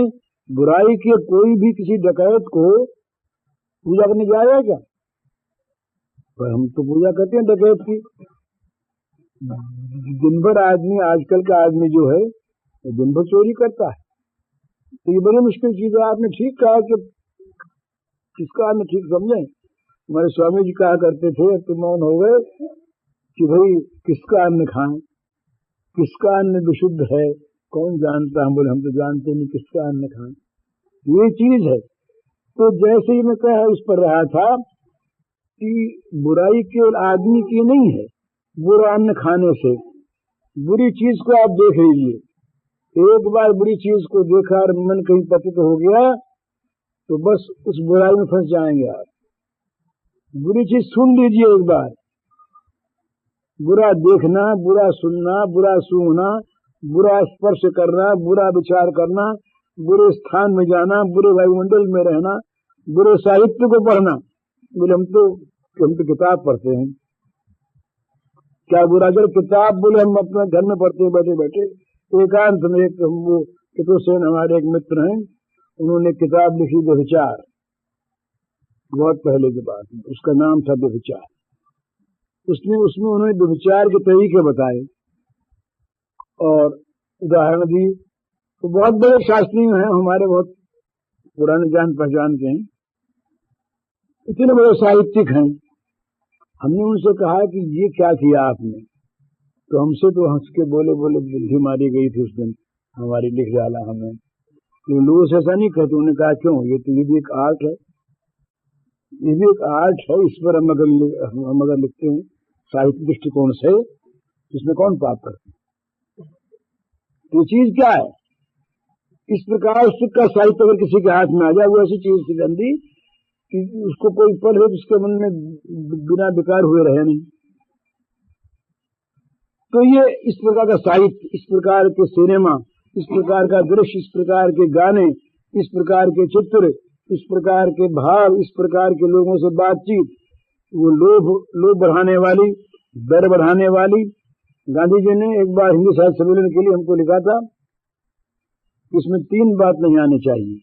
बुराई की, कोई भी किसी डकैत को पूजा करने जाएगा क्या? पर हम तो पूजा करते हैं डकैत की। दिन भर आदमी, आजकल का आदमी जो है वो दिन भर चोरी करता है। तो ये बड़ी मुश्किल चीज है। आपने ठीक कहा कि किसका अन्न ठीक समझे। हमारे स्वामी जी कहा करते थे, अब तो मौन हो गए, कि भाई किसका अन्न खाएं, किसका अन्न विशुद्ध है कौन जानता। हम बोले हम तो जानते नहीं किसका अन्न खाएं। ये चीज है। तो जैसे ही मैं कह उस पर रहा था कि बुराई केवल आदमी की नहीं है, बुरा अन्न खाने से। बुरी चीज को आप देख लीजिए, एक बार बुरी चीज को देखा और मन कहीं पतित हो गया तो बस उस बुराई में फंस जाएंगे आप। बुरी चीज सुन लीजिए एक बार, बुरा देखना, बुरा सुनना, बुरा सूंघना, बुरा स्पर्श करना, बुरा विचार करना, बुरे स्थान में जाना, बुरे वायुमंडल में रहना, बुरे साहित्य को पढ़ना। बोले हम तो किताब पढ़ते हैं, क्या बुरा? अगर किताब बोले हम अपने घर में पढ़ते हैं बैठे बैठे एकांत में। एक वो कितुसेन हमारे एक मित्र हैं, उन्होंने किताब लिखी व्यभिचार, बहुत पहले की बात है, उसका नाम था व्यभिचार। उसमें उन्होंने व्यभिचार के तरीके बताए और उदाहरण दी। तो बहुत बड़े शास्त्री हैं हमारे, बहुत पुराने जान पहचान के हैं, इतने बड़े साहित्यिक हैं। हमने उनसे कहा कि ये क्या किया आपने? तो हमसे तो हंस के बोले बुद्धि मारी गई थी उस दिन, हमारी लिख डाला हमें, लेकिन लोग ऐसा नहीं कहते। उन्होंने कहा क्यों, ये भी एक आर्ट है, ये भी एक आर्ट है, इस पर हम अगर लिखते हैं साहित्य दृष्टिकोण से, इसमें कौन पाप करते हैं? तो चीज क्या है? इस प्रकार का साहित्य अगर किसी के हाथ में आ जाए, वो ऐसी चीज सी गंदी कि उसको कोई पढ़े तो उसके मन में बिना बेकार हुए रहे नहीं। तो ये इस प्रकार का साहित्य, इस प्रकार के सिनेमा, इस प्रकार का दृश्य, इस प्रकार के गाने, इस प्रकार के चित्र, इस प्रकार के भाव, इस प्रकार के लोगों से बातचीत, वो लोभ बढ़ाने वाली, डर बढ़ाने वाली। गांधी जी ने एक बार हिंदी साहित्य सम्मेलन के लिए हमको लिखा था, इसमें 3 बात नहीं आनी चाहिए।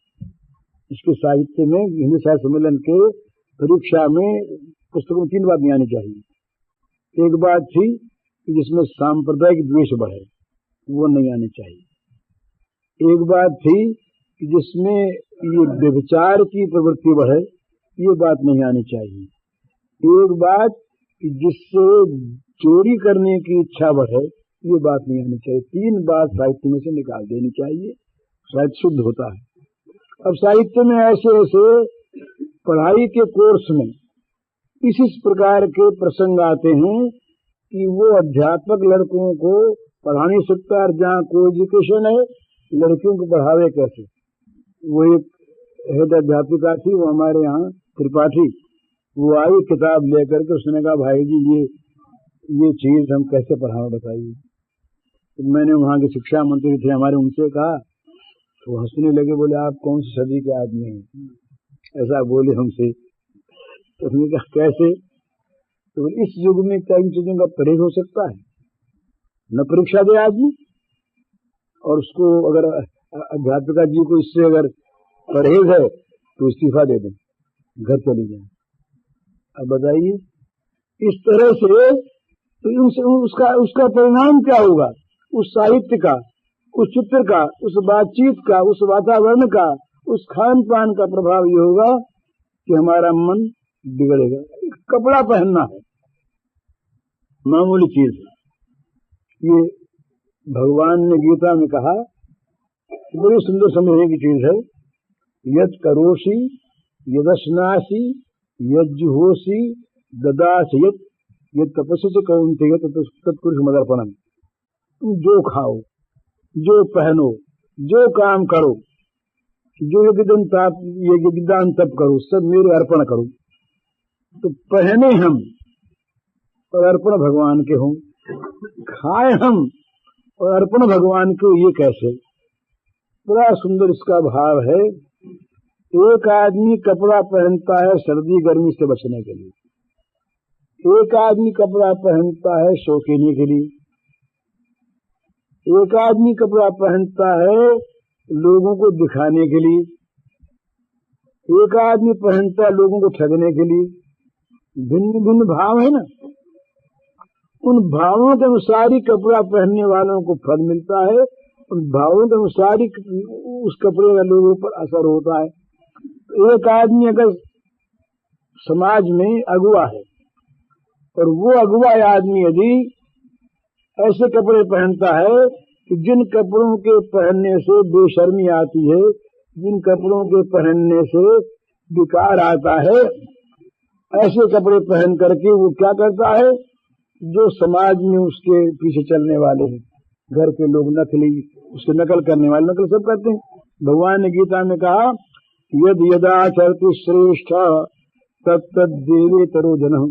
इसके साहित्य में, हिंदी साहित्य सम्मेलन के परीक्षा में, पुस्तकों में 3 बात नहीं आनी चाहिए। एक बात थी कि जिसमें सांप्रदायिक द्वेष बढ़े, वो नहीं आनी चाहिए। एक बात थी कि जिसमें ये व्यभिचार की प्रवृत्ति बढ़े, ये बात नहीं आनी चाहिए। एक बात कि जिससे चोरी करने की इच्छा बढ़े, ये बात नहीं आनी चाहिए। 3 बात साहित्य में से निकाल देनी चाहिए, साहित्य शुद्ध होता है। अब साहित्य में ऐसे ऐसे पढ़ाई के कोर्स में इस प्रकार के प्रसंग आते हैं कि वो अध्यापक लड़कों को पढ़ा नहीं सकता, और जहाँ को एजुकेशन है लड़कियों को पढ़ावे कैसे। वो एक हेड अध्यापिका थी, वो हमारे यहाँ त्रिपाठी, वो आई किताब लेकर के, उसने कहा भाई जी ये चीज हम कैसे पढ़ाएं बताइए। तो मैंने वहाँ के शिक्षा मंत्री थे हमारे, उनसे कहा, तो हंसने लगे, बोले आप कौन सी सदी के आदमी हैं, ऐसा बोले हमसे। तो उसने कहा कैसे, तो इस युग में क्या इन चीजों का परहेज हो सकता है? न परीक्षा दे आदमी, और उसको अगर अध्यापिका जी को इससे अगर परहेज है तो इस्तीफा दे दें, घर चली जाए। अब बताइए, इस तरह से तो उसका परिणाम क्या होगा? उस साहित्य का, उस चित्र का, उस बातचीत का, उस वातावरण का, उस खान पान का प्रभाव ये होगा कि हमारा मन बिगड़ेगा। कपड़ा पहनना है मामूली चीज है। ये भगवान ने गीता में कहा, बड़ी सुंदर समझने की चीज है। यद करोषि यदश्नासि यज्जुहोषि ददासि यद तपस्या कौन्तेय तत्पुरुष मदर्पणम। तुम जो खाओ, जो पहनो, जो काम करो, जो यज्ञदान तप करो, सब मेरे अर्पण करो। तो पहने हम और अर्पण भगवान के हों, खाए हम और अर्पण भगवान के, ये कैसे? बड़ा सुंदर इसका भाव है। एक आदमी कपड़ा पहनता है सर्दी गर्मी से बचने के लिए, एक आदमी कपड़ा पहनता है शौकीनी के लिए, एक आदमी कपड़ा पहनता है लोगों को दिखाने के लिए, एक आदमी पहनता है लोगों को ठगने के लिए। भिन्न भिन्न भाव है ना, उन भावों के अनुसार ही कपड़ा पहनने वालों को फल मिलता है, उन भावों के अनुसार ही उस कपड़े का लोगों पर असर होता है। एक आदमी अगर समाज में अगुवा है और वो अगुवा आदमी यदि ऐसे कपड़े पहनता है कि जिन कपड़ों के पहनने से बेशर्मी आती है, जिन कपड़ों के पहनने से विकार आता है, ऐसे कपड़े पहन करके वो क्या करता है? जो समाज में उसके पीछे चलने वाले हैं, घर के लोग नकली, उसके नकल करने वाले, नकल सब करते हैं। भगवान ने गीता में कहा, यद यदाचरति श्रेष्ठ तत् देवे तरो जनः।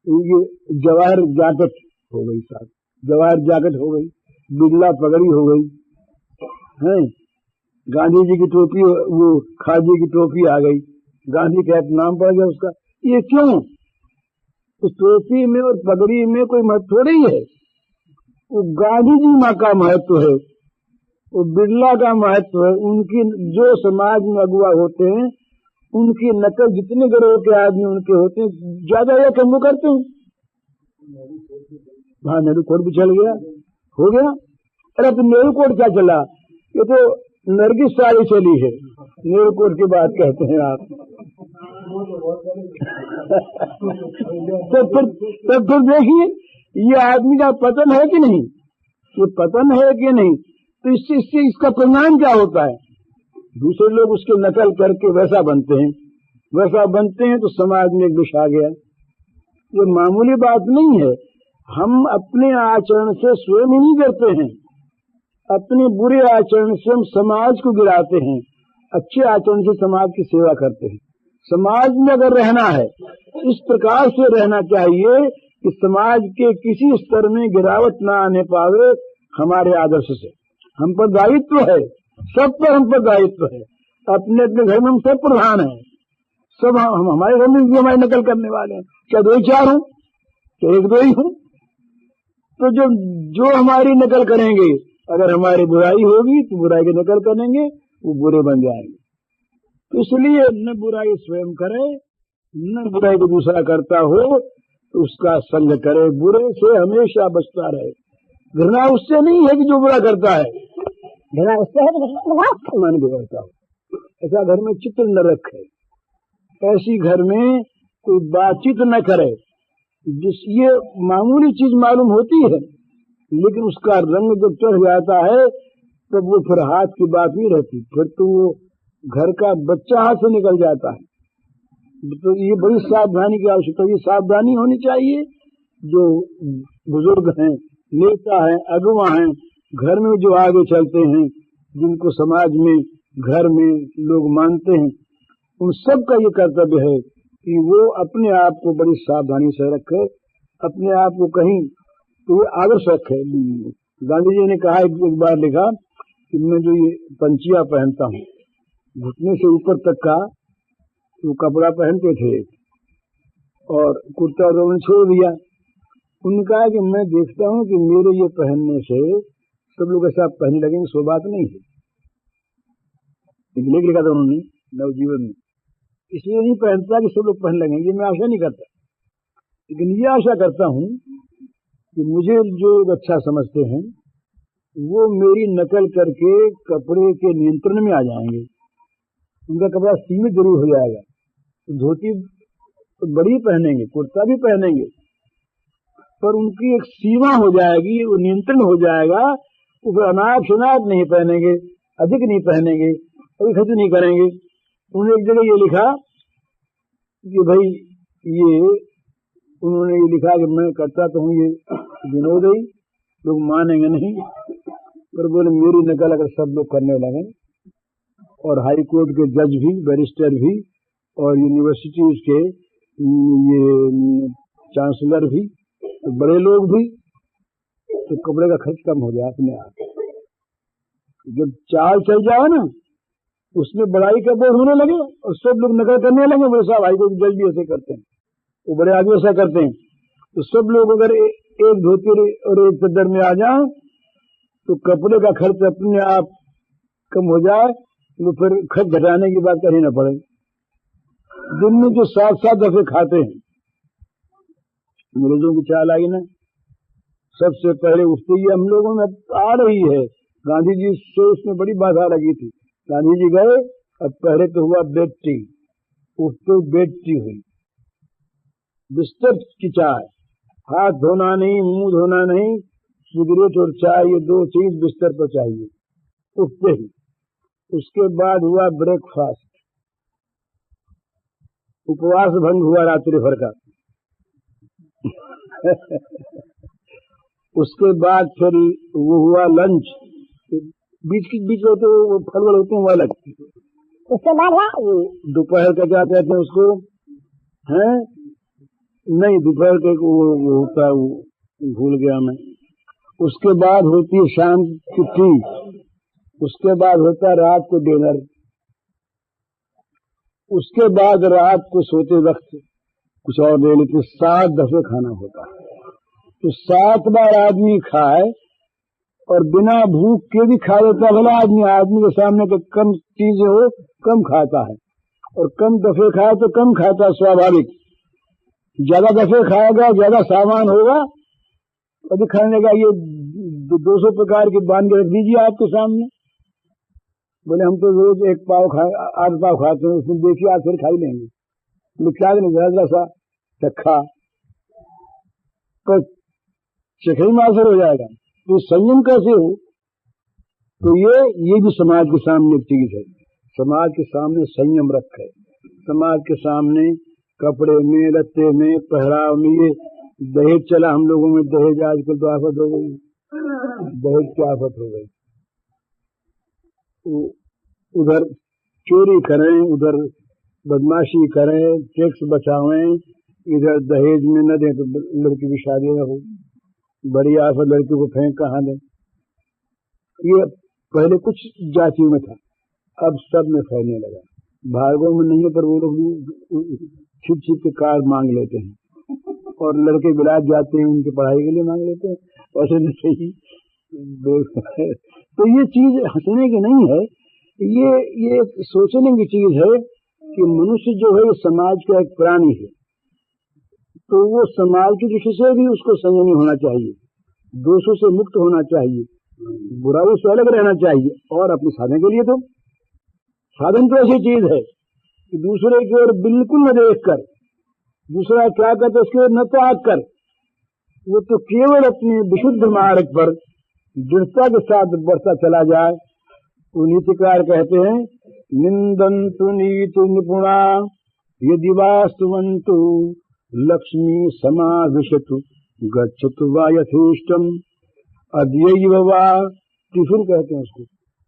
ये जवाहर जैकेट हो गई, साथ जवाहर जैकेट हो गई, बिगला पगड़ी हो गई है, गांधी जी की टोपी, वो खादी की टोपी आ गई, गांधी का नाम पड़ गया उसका। ये क्यों? उस टोपी में और पगड़ी में कोई महत्व थोड़ी है, वो गांधी जी माँ का महत्व है, वो बिरला का महत्व है। उनकी जो समाज में अगुवा होते हैं, उनकी नकल जितने ग्रोह के आदमी उनके होते हैं, ज्यादा या कम वो करते हैं। हाँ, नेहरू कोट भी चल गया, हो गया। अरे तो नेहरू कोट क्या चला? ये तो नरगिस साड़ी चली है, नेहरू कोट की बात कहते हैं आप। तो फिर देखिए, ये आदमी का पतन है कि नहीं? ये पतन है कि नहीं? तो इससे इसका परिणाम क्या होता है? दूसरे लोग उसकी नकल करके वैसा बनते हैं तो समाज में एक विष आ गया। ये मामूली बात नहीं है। हम अपने आचरण से स्वयं ही नहीं करते हैं, अपने बुरे आचरण से हम समाज को गिराते हैं, अच्छे आचरण से समाज की सेवा करते हैं। समाज में अगर रहना है इस प्रकार से रहना चाहिए कि समाज के किसी स्तर में गिरावट न आने पावे हमारे आदर्श से। हम पर दायित्व है, सब पर हम पर दायित्व है। अपने अपने घर में हम सब प्रधान हैं, सब हम हमारे घर में भी हमारी नकल करने वाले हैं। क्या 2-4 हूं, क्या 1-2 ही हूं? तो जो हमारी नकल करेंगे, अगर हमारी बुराई होगी तो बुराई की नकल करेंगे, वो बुरे बन जाएंगे। तो इसलिए न बुराई स्वयं करे, न बुराई को दूसरा करता हो तो उसका संग करे, बुरे से हमेशा बचता रहे। घृणा उससे नहीं है कि जो बुरा करता है, घृणा उससे है कि मन बिगड़ता हो। ऐसा घर में चित्र न रखे, ऐसी घर में कोई बातचीत न करे। ये मामूली चीज मालूम होती है, लेकिन उसका रंग जब चढ़ जाता है तब वो फिर हाथ की बात नहीं रहती, फिर तो वो घर का बच्चा हाथ से निकल जाता है। तो ये बड़ी सावधानी की आवश्यकता है। ये सावधानी होनी चाहिए। जो बुजुर्ग हैं, नेता हैं, अगुवा हैं, घर में जो आगे चलते हैं, जिनको समाज में घर में लोग मानते हैं, उन सब का ये कर्तव्य है कि वो अपने आप को बड़ी सावधानी से रखे, अपने आप को कहीं तो ये आदर्श रखे। गांधी जी ने कहा, एक बार लिखा कि मैं जो ये पंचिया पहनता हूँ, घुटने से ऊपर तक का वो कपड़ा पहनते थे और कुर्ता और छोड़ दिया। उन्होंने कहा कि मैं देखता हूँ कि मेरे ये पहनने से सब लोग ऐसा पहनने लगेंगे, सो बात नहीं है। लेख लिखा था उन्होंने नवजीवन में, इसलिए नहीं पहनता कि सब लोग पहन लगेंगे, मैं आशा नहीं करता। लेकिन ये आशा करता हूँ कि मुझे जो अच्छा समझते हैं वो मेरी नकल करके कपड़े के नियंत्रण में आ जाएंगे। उनका कपड़ा सीमित जरूर हो जाएगा, धोती तो बड़ी पहनेंगे, कुर्ता भी पहनेंगे, पर उनकी एक सीमा हो जाएगी, वो नियंत्रण हो जाएगा। वो फिर अनाप शनाप नहीं पहनेंगे, अधिक नहीं पहनेंगे, अभी खर्च नहीं करेंगे। उन्होंने एक जगह ये लिखा कि भाई उन्होंने ये लिखा कि मैं करता तो हूँ ये विनोद ही, लोग मानेंगे नहीं, पर बोले मेरी नकल अगर सब लोग करने लगे और हाई कोर्ट के जज भी, बैरिस्टर भी और यूनिवर्सिटीज के ये चांसलर भी, तो बड़े लोग भी, तो कपड़े का खर्च कम हो जाए अपने आप। जब चाल चल जाए ना, उसमें बड़ाई का बोझ होने लगे और सब लोग नकल करने लगे, बोले साहब हाई कोर्ट के जज भी ऐसे करते हैं, वो बड़े आदमी ऐसा करते हैं। तो सब लोग अगर एक धोती और एक चद्दर में आ जाए तो कपड़े का खर्च अपने आप कम हो जाए, तो फिर खर्च घटाने की बात करनी न पड़े। दिन में जो 7-7 दफे खाते हैं, अंग्रेजों की चाल आई ना, सबसे पहले उठते ही हम लोगों में आ रही है। गांधी जी से उसमें बड़ी बाधा लगी थी। गांधी जी गए, अब पहले तो हुआ बेड टी, उठते बेड टी हुई, बिस्तर की चाय, हाथ धोना नहीं, मुंह धोना नहीं, सिगरेट और चाय, ये 2 चीज बिस्तर पर चाहिए उठते ही। उसके बाद हुआ ब्रेकफास्ट, उपवास भंग हुआ रात्रि भर का। उसके बाद फिर वो हुआ लंच, बीच होते वो फल होते हैं वो अलग। उसके बाद दोपहर का क्या कहते हैं उसको, हैं नहीं, दोपहर के वो होता है, वो भूल गया मैं। उसके बाद होती है शाम की टी, उसके बाद होता है रात को डिनर, उसके बाद रात को सोते वक्त कुछ और ले लेते। 7 दफे खाना होता है, तो 7 बार आदमी खाए और बिना भूख के भी खा लेता भला आदमी के सामने तो कम चीजें हो कम खाता है, और कम दफे खाए तो कम खाता, स्वाभाविक। ज्यादा दफे खाएगा ज्यादा सामान होगा, कभी खाने का ये 200 प्रकार की बांध के रख दीजिए आपके सामने। बोले हम तो रोज 1 पाव 8 पाव खाते हैं, उसमें देखिए आज फिर खाई लेंगे, क्या नहीं जरा सा चखा पर चखई में असर हो जाएगा। तो संयम कैसे हो? तो ये भी समाज के सामने एक चीज है। समाज के सामने संयम रखे, समाज के सामने कपड़े में, लत्ते में, पहराव में। ये दहेज चला हम लोगों में, दहेज आजकल तो आफत हो गई, दहेज की आफत हो गई। उधर चोरी करें, उधर बदमाशी करें, टैक्स बचावें, इधर दहेज में न दें तो लड़की की शादी न हो, बड़ी आफत, लड़की को फेंक कहाँ दें। ये पहले कुछ जातियों में था, अब सब में फैलने लगा। भागों में नहीं है, पर वो लोग छिप छिप के कार मांग लेते हैं, और लड़के विलायत जाते हैं, उनकी पढ़ाई के लिए मांग लेते हैं। ऐसे नहीं सही। तो ये चीज हंसने की नहीं है, ये सोचने की चीज है कि मनुष्य जो है समाज का एक प्राणी है, तो वो समाज की दृष्टि से भी उसको संयमी होना चाहिए, दोषों से मुक्त होना चाहिए, बुराई से अलग रहना चाहिए। और अपने साधन के लिए तो साधन तो ऐसी चीज है कि दूसरे की ओर बिल्कुल न देख कर, दूसरा क्या करते उसके ओर न त्याग कर, वो तो केवल अपने विशुद्ध मार्ग पर दृढ़ता के साथ बढ़ता चला जाए। तो नीतिकार कहते हैं, निंदन्तु नीति निपुणा यदि वास्तुवन्तु लक्ष्मी समाविशतु गच्छतु वा यथेष्टम अद्यैव वा, टिफिन कहते हैं उसको,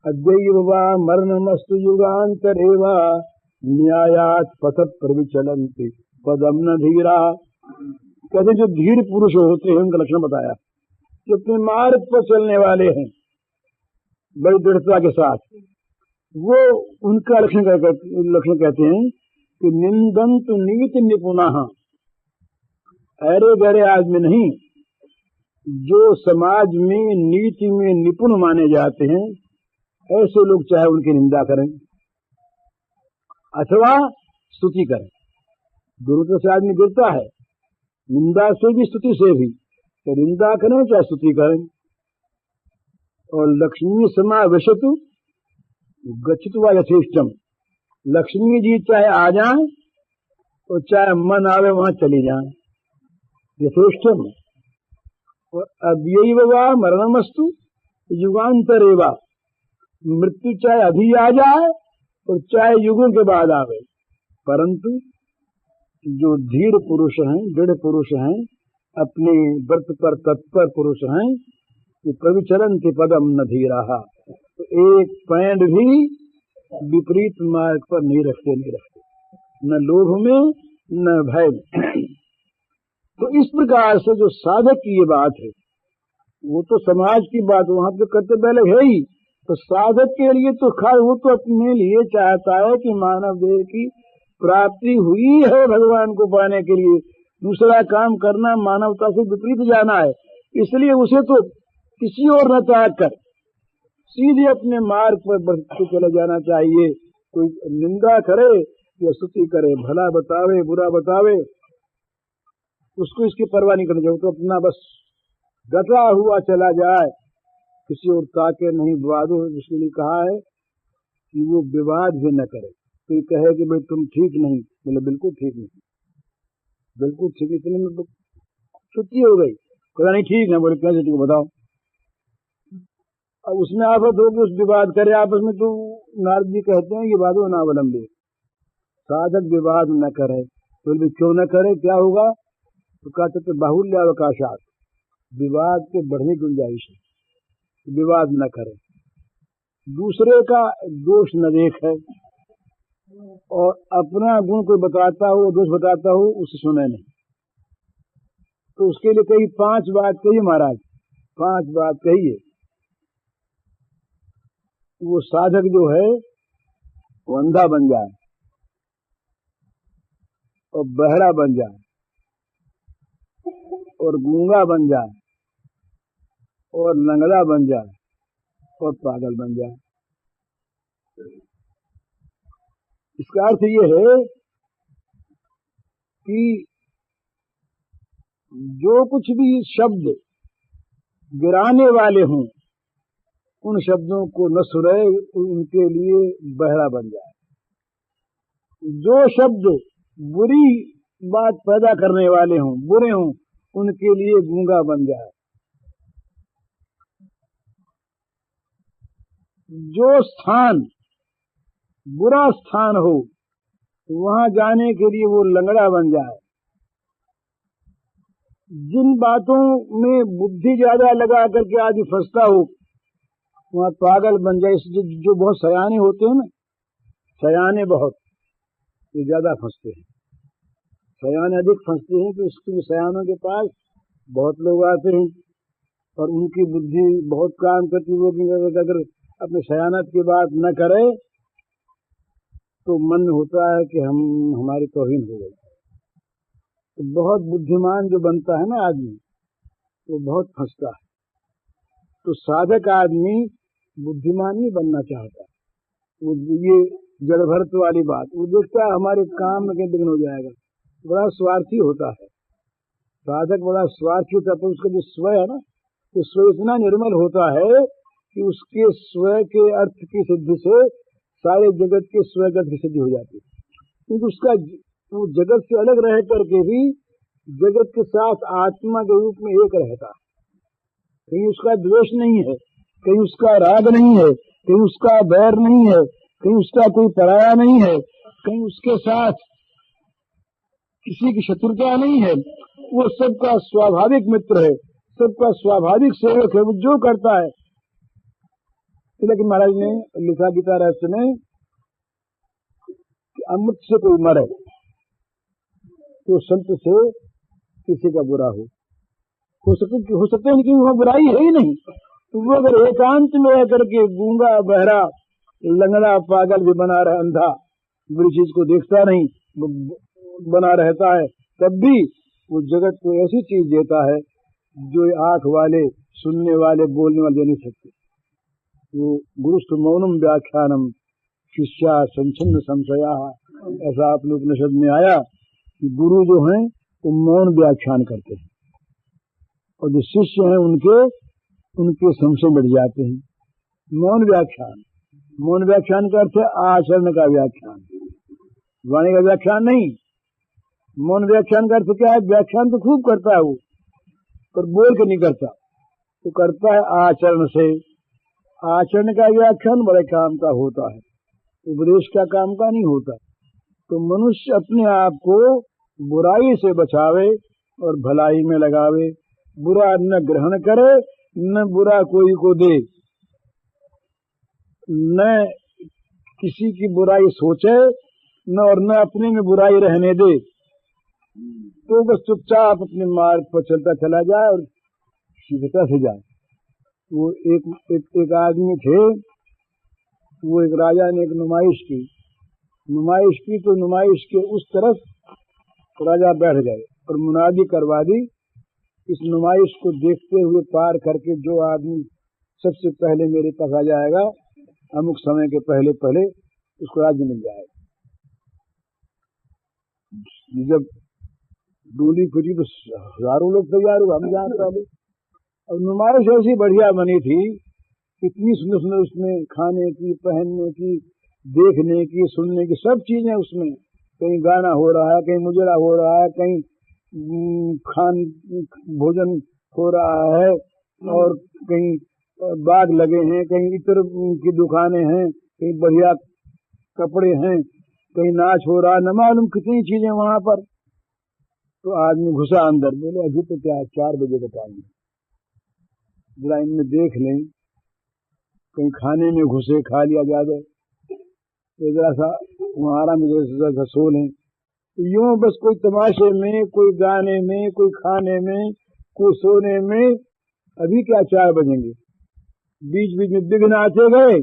अद्यैव वा मरणमस्तु युगान्तरेव न्यायात् पथ प्रविचलन्ति पदम न धीरा। कहते जो धीर पुरुष होते हैं उनका लक्षण बताया, जो अपने मार्ग पर चलने वाले हैं बड़ी दृढ़ता के साथ, वो उनका लक्षण कहते हैं कि निंदन्तु नीति निपुणः, अरे गहरे आदमी नहीं, जो समाज में नीति में निपुण माने जाते हैं, ऐसे लोग चाहे उनकी निंदा करें अथवा स्तुति करें। दोनों तरह से आदमी गिरता है, निंदा से भी स्तुति से भी, तो निंदा करें चाहे स्तुति करें। और लक्ष्मी समावेशतु गच्छतु वा यथेष्टम, लक्ष्मी जी चाहे आ जाए और चाहे मन आवे वहां चली जाए, यथेष्टम। और अद्यैव वा मरणमस्तु युगांतरेवा, मृत्यु चाहे अभी आ जाए और चाहे युगों के बाद आवे, परंतु जो धीर पुरुष हैं, दृढ़ पुरुष हैं, अपने व्रत पर तत्पर पुरुष हैं, कि प्रविचलन्ति पदम न धीराः, तो एक पैंड भी विपरीत मार्ग पर नहीं रखते, न लोभ में न भय में। तो इस प्रकार से जो साधक की ये बात है, वो तो समाज की बात वहां पे कर्तव्य अलग है ही, तो साधक के लिए तो खास वो तो अपने लिए चाहता है कि मानव देह की प्राप्ति हुई है भगवान को पाने के लिए, दूसरा काम करना मानवता से विपरीत जाना है, इसलिए उसे तो किसी और न त्याग कर सीधे अपने मार्ग पर बढ़ते चले जाना चाहिए। कोई निंदा करे या स्तुति करे, भला बतावे बुरा बतावे, उसको इसकी परवाह नहीं करनी चाहिए, तो अपना बस डटा हुआ चला जाए, किसी और ताके नहीं। विवादों जिसके लिए कहा है कि वो विवाद भी न करे। कोई कहे कि भाई तुम ठीक नहीं, बोले बिल्कुल ठीक नहीं, बिल्कुल ठीक, इतने में तो छुट्टी हो गई। कहना नहीं ठीक है, बोले कैसे ठीक बताओ। अब उसमें आफत होगी, उस विवाद करे आपस में, तो नारद जी कहते हैं ये वादो नावलंबे, साधक विवाद न करे। तो क्यों न करे, क्या होगा? तो कहते थे बाहुल्य अवकाशात, विवाद के बढ़ने की गुंजाइश है, विवाद न करे, दूसरे का दोष न देखे, और अपना गुण कोई बताता हो, दोष बताता हो, उसे सुने नहीं। तो उसके लिए कही 5 बात कही महाराज, 5 बात कहिए। वो साधक जो है वो अंधा बन जाए और बहरा बन जाए और गूंगा बन जाए और लंगड़ा बन जाए और पागल बन जाए। इसका अर्थ ये है कि जो कुछ भी शब्द गिराने वाले हों, उन शब्दों को न सुने, उनके लिए बहरा बन जाए। जो शब्द बुरी बात पैदा करने वाले हों, बुरे हों, उनके लिए गूंगा बन जाए। जो स्थान बुरा स्थान हो वहां जाने के लिए वो लंगड़ा बन जाए। जिन बातों में बुद्धि ज्यादा लगा करके आदमी फंसता हो वहां पागल बन जाए। जो बहुत सयाने होते हैं ना, सयाने बहुत, ये ज्यादा फंसते हैं। सयाने अधिक फंसते हैं कि उसके सयानों के पास बहुत लोग आते हैं और उनकी बुद्धि बहुत काम करती है। अगर अपने सयानत की बात न करे तो मन में होता है कि हमारी तौहीन हो गई। तो बहुत बुद्धिमान जो बनता है ना आदमी, वो बहुत फंसता है। तो साधक आदमी बुद्धिमान नहीं बनना चाहता। वो ये जड़भरत वाली बात, वो देखता है हमारे काम में कहीं विघ्न हो जाएगा। बड़ा स्वार्थी होता है साधक, बड़ा स्वार्थी होता है। तो उसका जो स्व है ना, तो स्व इतना निर्मल होता है कि उसके स्व के अर्थ की सिद्धि से सारे जगत के स्वगत की सिद्धि हो जाती है। क्योंकि उसका वो जगत से अलग रह करके भी जगत के साथ आत्मा के रूप में एक रहता है। कहीं उसका द्वेष नहीं है, कहीं उसका राग नहीं है, कहीं उसका बैर नहीं है, कहीं उसका कोई पराया नहीं है, कहीं उसके साथ किसी की शत्रुता नहीं है। वो सबका स्वाभाविक मित्र है, सबका स्वाभाविक सेवक है। वो जो करता है, लेकिन महाराज ने लिखा गीता रहस्य में कि अमृत से कोई मरे तो संत से किसी का बुरा हो सकते हैं कि वह बुराई है ही नहीं। तो वो अगर एकांत में रह करके गूंगा बहरा लंगड़ा पागल भी बना रहे, अंधा बुरी चीज को देखता नहीं बना रहता है, तब भी वो जगत को ऐसी चीज देता है जो आंख वाले, सुनने वाले, बोलने वाले दे नहीं सकते। वो गुरुस्तु मौनम व्याख्यानम शिष्या संचिन्न संशया, ऐसा अपने उपनिषद में आया कि गुरु जो हैं वो मौन व्याख्यान करते हैं और जो शिष्य हैं उनके संशय बढ़ जाते हैं। मौन व्याख्यान का अर्थ है आचरण का व्याख्यान, वाणी का व्याख्यान नहीं। मौन व्याख्यान का अर्थ क्या है? व्याख्यान तो खूब करता है वो, पर बोल के नहीं करता, तो करता है आचरण से। आचरण का व्याख्यान बड़े काम का होता है, उपदेश का काम का नहीं होता। तो मनुष्य अपने आप को बुराई से बचावे और भलाई में लगावे, बुरा न ग्रहण करे, न बुरा कोई को दे, न किसी की बुराई सोचे, न और न अपने में बुराई रहने दे। तो बस चुपचाप अपने मार्ग पर चलता चला जाए और सीधता से जाए। वो एक आदमी थे, वो एक राजा ने एक नुमाइश की तो नुमाइश के उस तरफ राजा बैठ गए और मुनादी करवा दी, इस नुमाइश को देखते हुए पार करके जो आदमी सबसे पहले मेरे पास आ जाएगा, अमुक समय के पहले उसको राज्य मिल जाएगा। जब डोली खुजी तो हजारों लोग तैयार हुए, हम जान पहले। और नुमाइश ऐसी बढ़िया बनी थी, इतनी सुंदर सुंदर उसमें खाने की, पहनने की, देखने की, सुनने की सब चीजें उसमें। कहीं गाना हो रहा है, कहीं मुजरा हो रहा है, कहीं भोजन हो रहा है, और कहीं बाग लगे हैं, कहीं इतर की दुकानें हैं, कहीं बढ़िया कपड़े हैं, कहीं नाच हो रहा है, न मालूम कितनी चीजें वहां पर। तो आदमी घुसा अंदर, बोले अभी तो क्या 4 बजे का टाइम है, जरा इनमें देख लें। कहीं खाने में घुसे, खा लिया ज्यादा तो जरा सा वहां आराम में सो लें। यूं बस कोई तमाशे में, कोई गाने में, कोई खाने में, कोई सोने में, अभी क्या 4 बजेंगे। बीच बीच में विघ्न आते गए,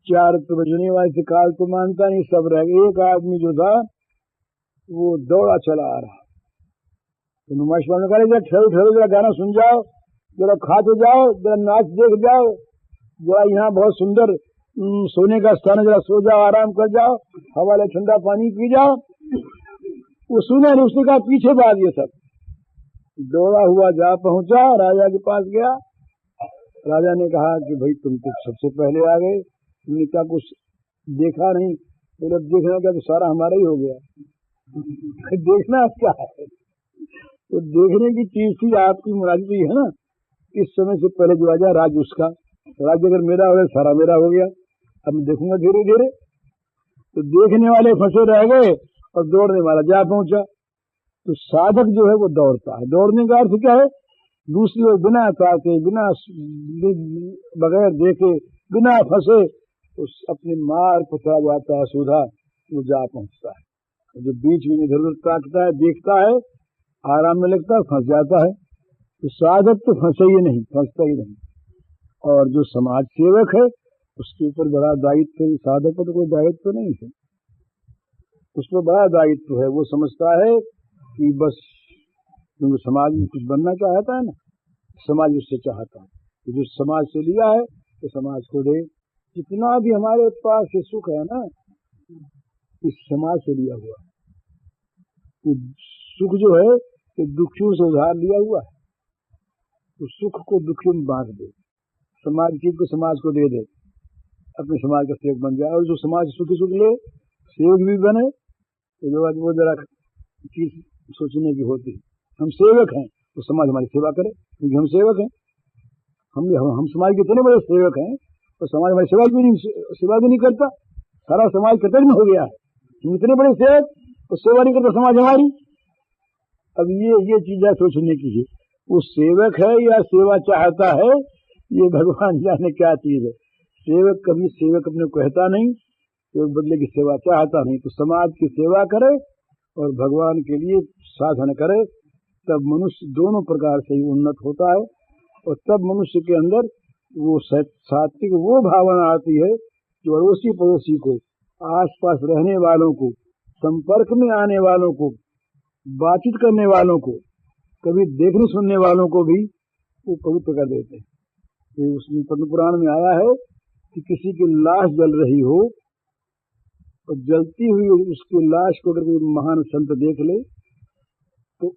4 तो बजने वाले से काल तो मानता नहीं, सब रह गए। एक आदमी जो था वो दौड़ा चला आ रहा, तो नुमाइश वाले ने कहा ठहरो, जरा गाना सुन जाओ, जरा खा तो जाओ, जरा नाच देख जाओ, जरा यहाँ बहुत सुंदर सोने का स्थान है, जरा सो जाओ, आराम कर जाओ, हवा ले, ठंडा पानी पी जाओ। वो सुना नहीं, उसने कहा पीछे भाग। ये सब दौड़ा हुआ जा पहुंचा, राजा के पास गया। राजा ने कहा कि भाई तुम तो सबसे पहले आ गए, तुमने क्या कुछ देखा नहीं? बोले अब देखना क्या, तो सारा हमारा ही हो गया। देखना क्या है? तो देखने की चीज थी आपकी मुरादी तो है ना, इस समय से पहले जो राजा राज्य उसका राज्य अगर मेरा हो गया सारा मेरा हो गया, अब मैं देखूंगा धीरे धीरे। तो देखने वाले फंसे रह गए और दौड़ने वाला जा पहुंचा। तो साधक जो है वो दौड़ता है। दौड़ने का अर्थ क्या है? दूसरी ओर बिना ताके, बिना बगैर देखे, बिना फंसे उस अपने मार्ग पर चला जाता है, सुधा वो जा पहुंचता है। जो बीच में इधर उधर ताकता है, देखता है, आराम में लगता है, फंस जाता है। तो साधक तो फंसे ही नहीं, फंसता ही नहीं। और जो समाज सेवक है उसके ऊपर बड़ा दायित्व है। साधक पर तो कोई दायित्व नहीं है, उस पर बड़ा दायित्व है। वो समझता है कि बस क्योंकि समाज में कुछ बनना चाहता है ना, समाज उससे चाहता है कि जो समाज से लिया है तो समाज को दे। जितना भी हमारे पास ये सुख है ना, इस समाज से लिया हुआ है। सुख जो है कि दुखियों से उधार लिया हुआ है। तो सुख को दुखियों में बांट दे, समाज चीज को समाज को दे दे, अपने समाज का सेवक बन जाए। और जो समाज सुखी सुख ले, सेवक भी बने। तो जो वो जरा चीज सोचने की होती है, हम सेवक हैं तो समाज हमारी सेवा करे, क्योंकि हम सेवक हैं। हम समाज के इतने बड़े सेवक हैं तो समाज हमारी सेवा भी नहीं करता। सारा समाज कृतज्ञ हो गया है, हम इतने बड़े सेवक तो सेवा नहीं करता समाज हमारी। अब ये चीज सोचने की है, वो सेवक है या सेवा चाहता है, ये भगवान जाने क्या चीज है। सेवक कभी सेवक अपने को कहता नहीं, सेवक बदले की सेवा चाहता नहीं। तो समाज की सेवा करे और भगवान के लिए साधन करे, तब मनुष्य दोनों प्रकार से ही उन्नत होता है। और तब मनुष्य के अंदर वो सात्विक वो भावना आती है जो अड़ोसी पड़ोसी को, आसपास रहने वालों को, संपर्क में आने वालों को, बातचीत करने वालों को, कभी देखने सुनने वालों को भी वो पवित्र कर देते हैं। उसमें पद्म पुराण में आया है कि किसी की लाश जल रही हो और जलती हुई उसकी लाश को अगर कोई महान संत देख ले तो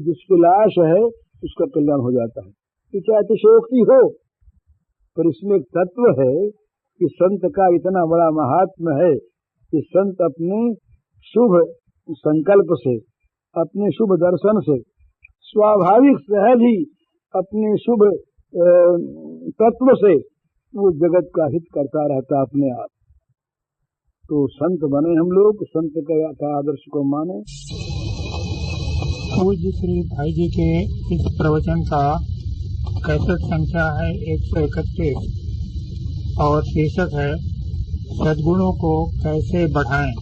जिसकी लाश है उसका कल्याण हो जाता है। तो चाहे अतिशयोक्ति हो, पर इसमें एक तत्व है कि संत का इतना बड़ा महात्म्य है कि संत अपने शुभ संकल्प से, अपने शुभ दर्शन से, स्वाभाविक सहज ही अपने शुभ तत्व से वो जगत का हित करता रहता अपने आप। तो संत बने हम लोग, संत का आदर्श को माने। पूज्य श्री भाई जी के इस प्रवचन का कैसेट संख्या है 131 और शीर्षक है सद्गुणों को कैसे बढ़ाएं।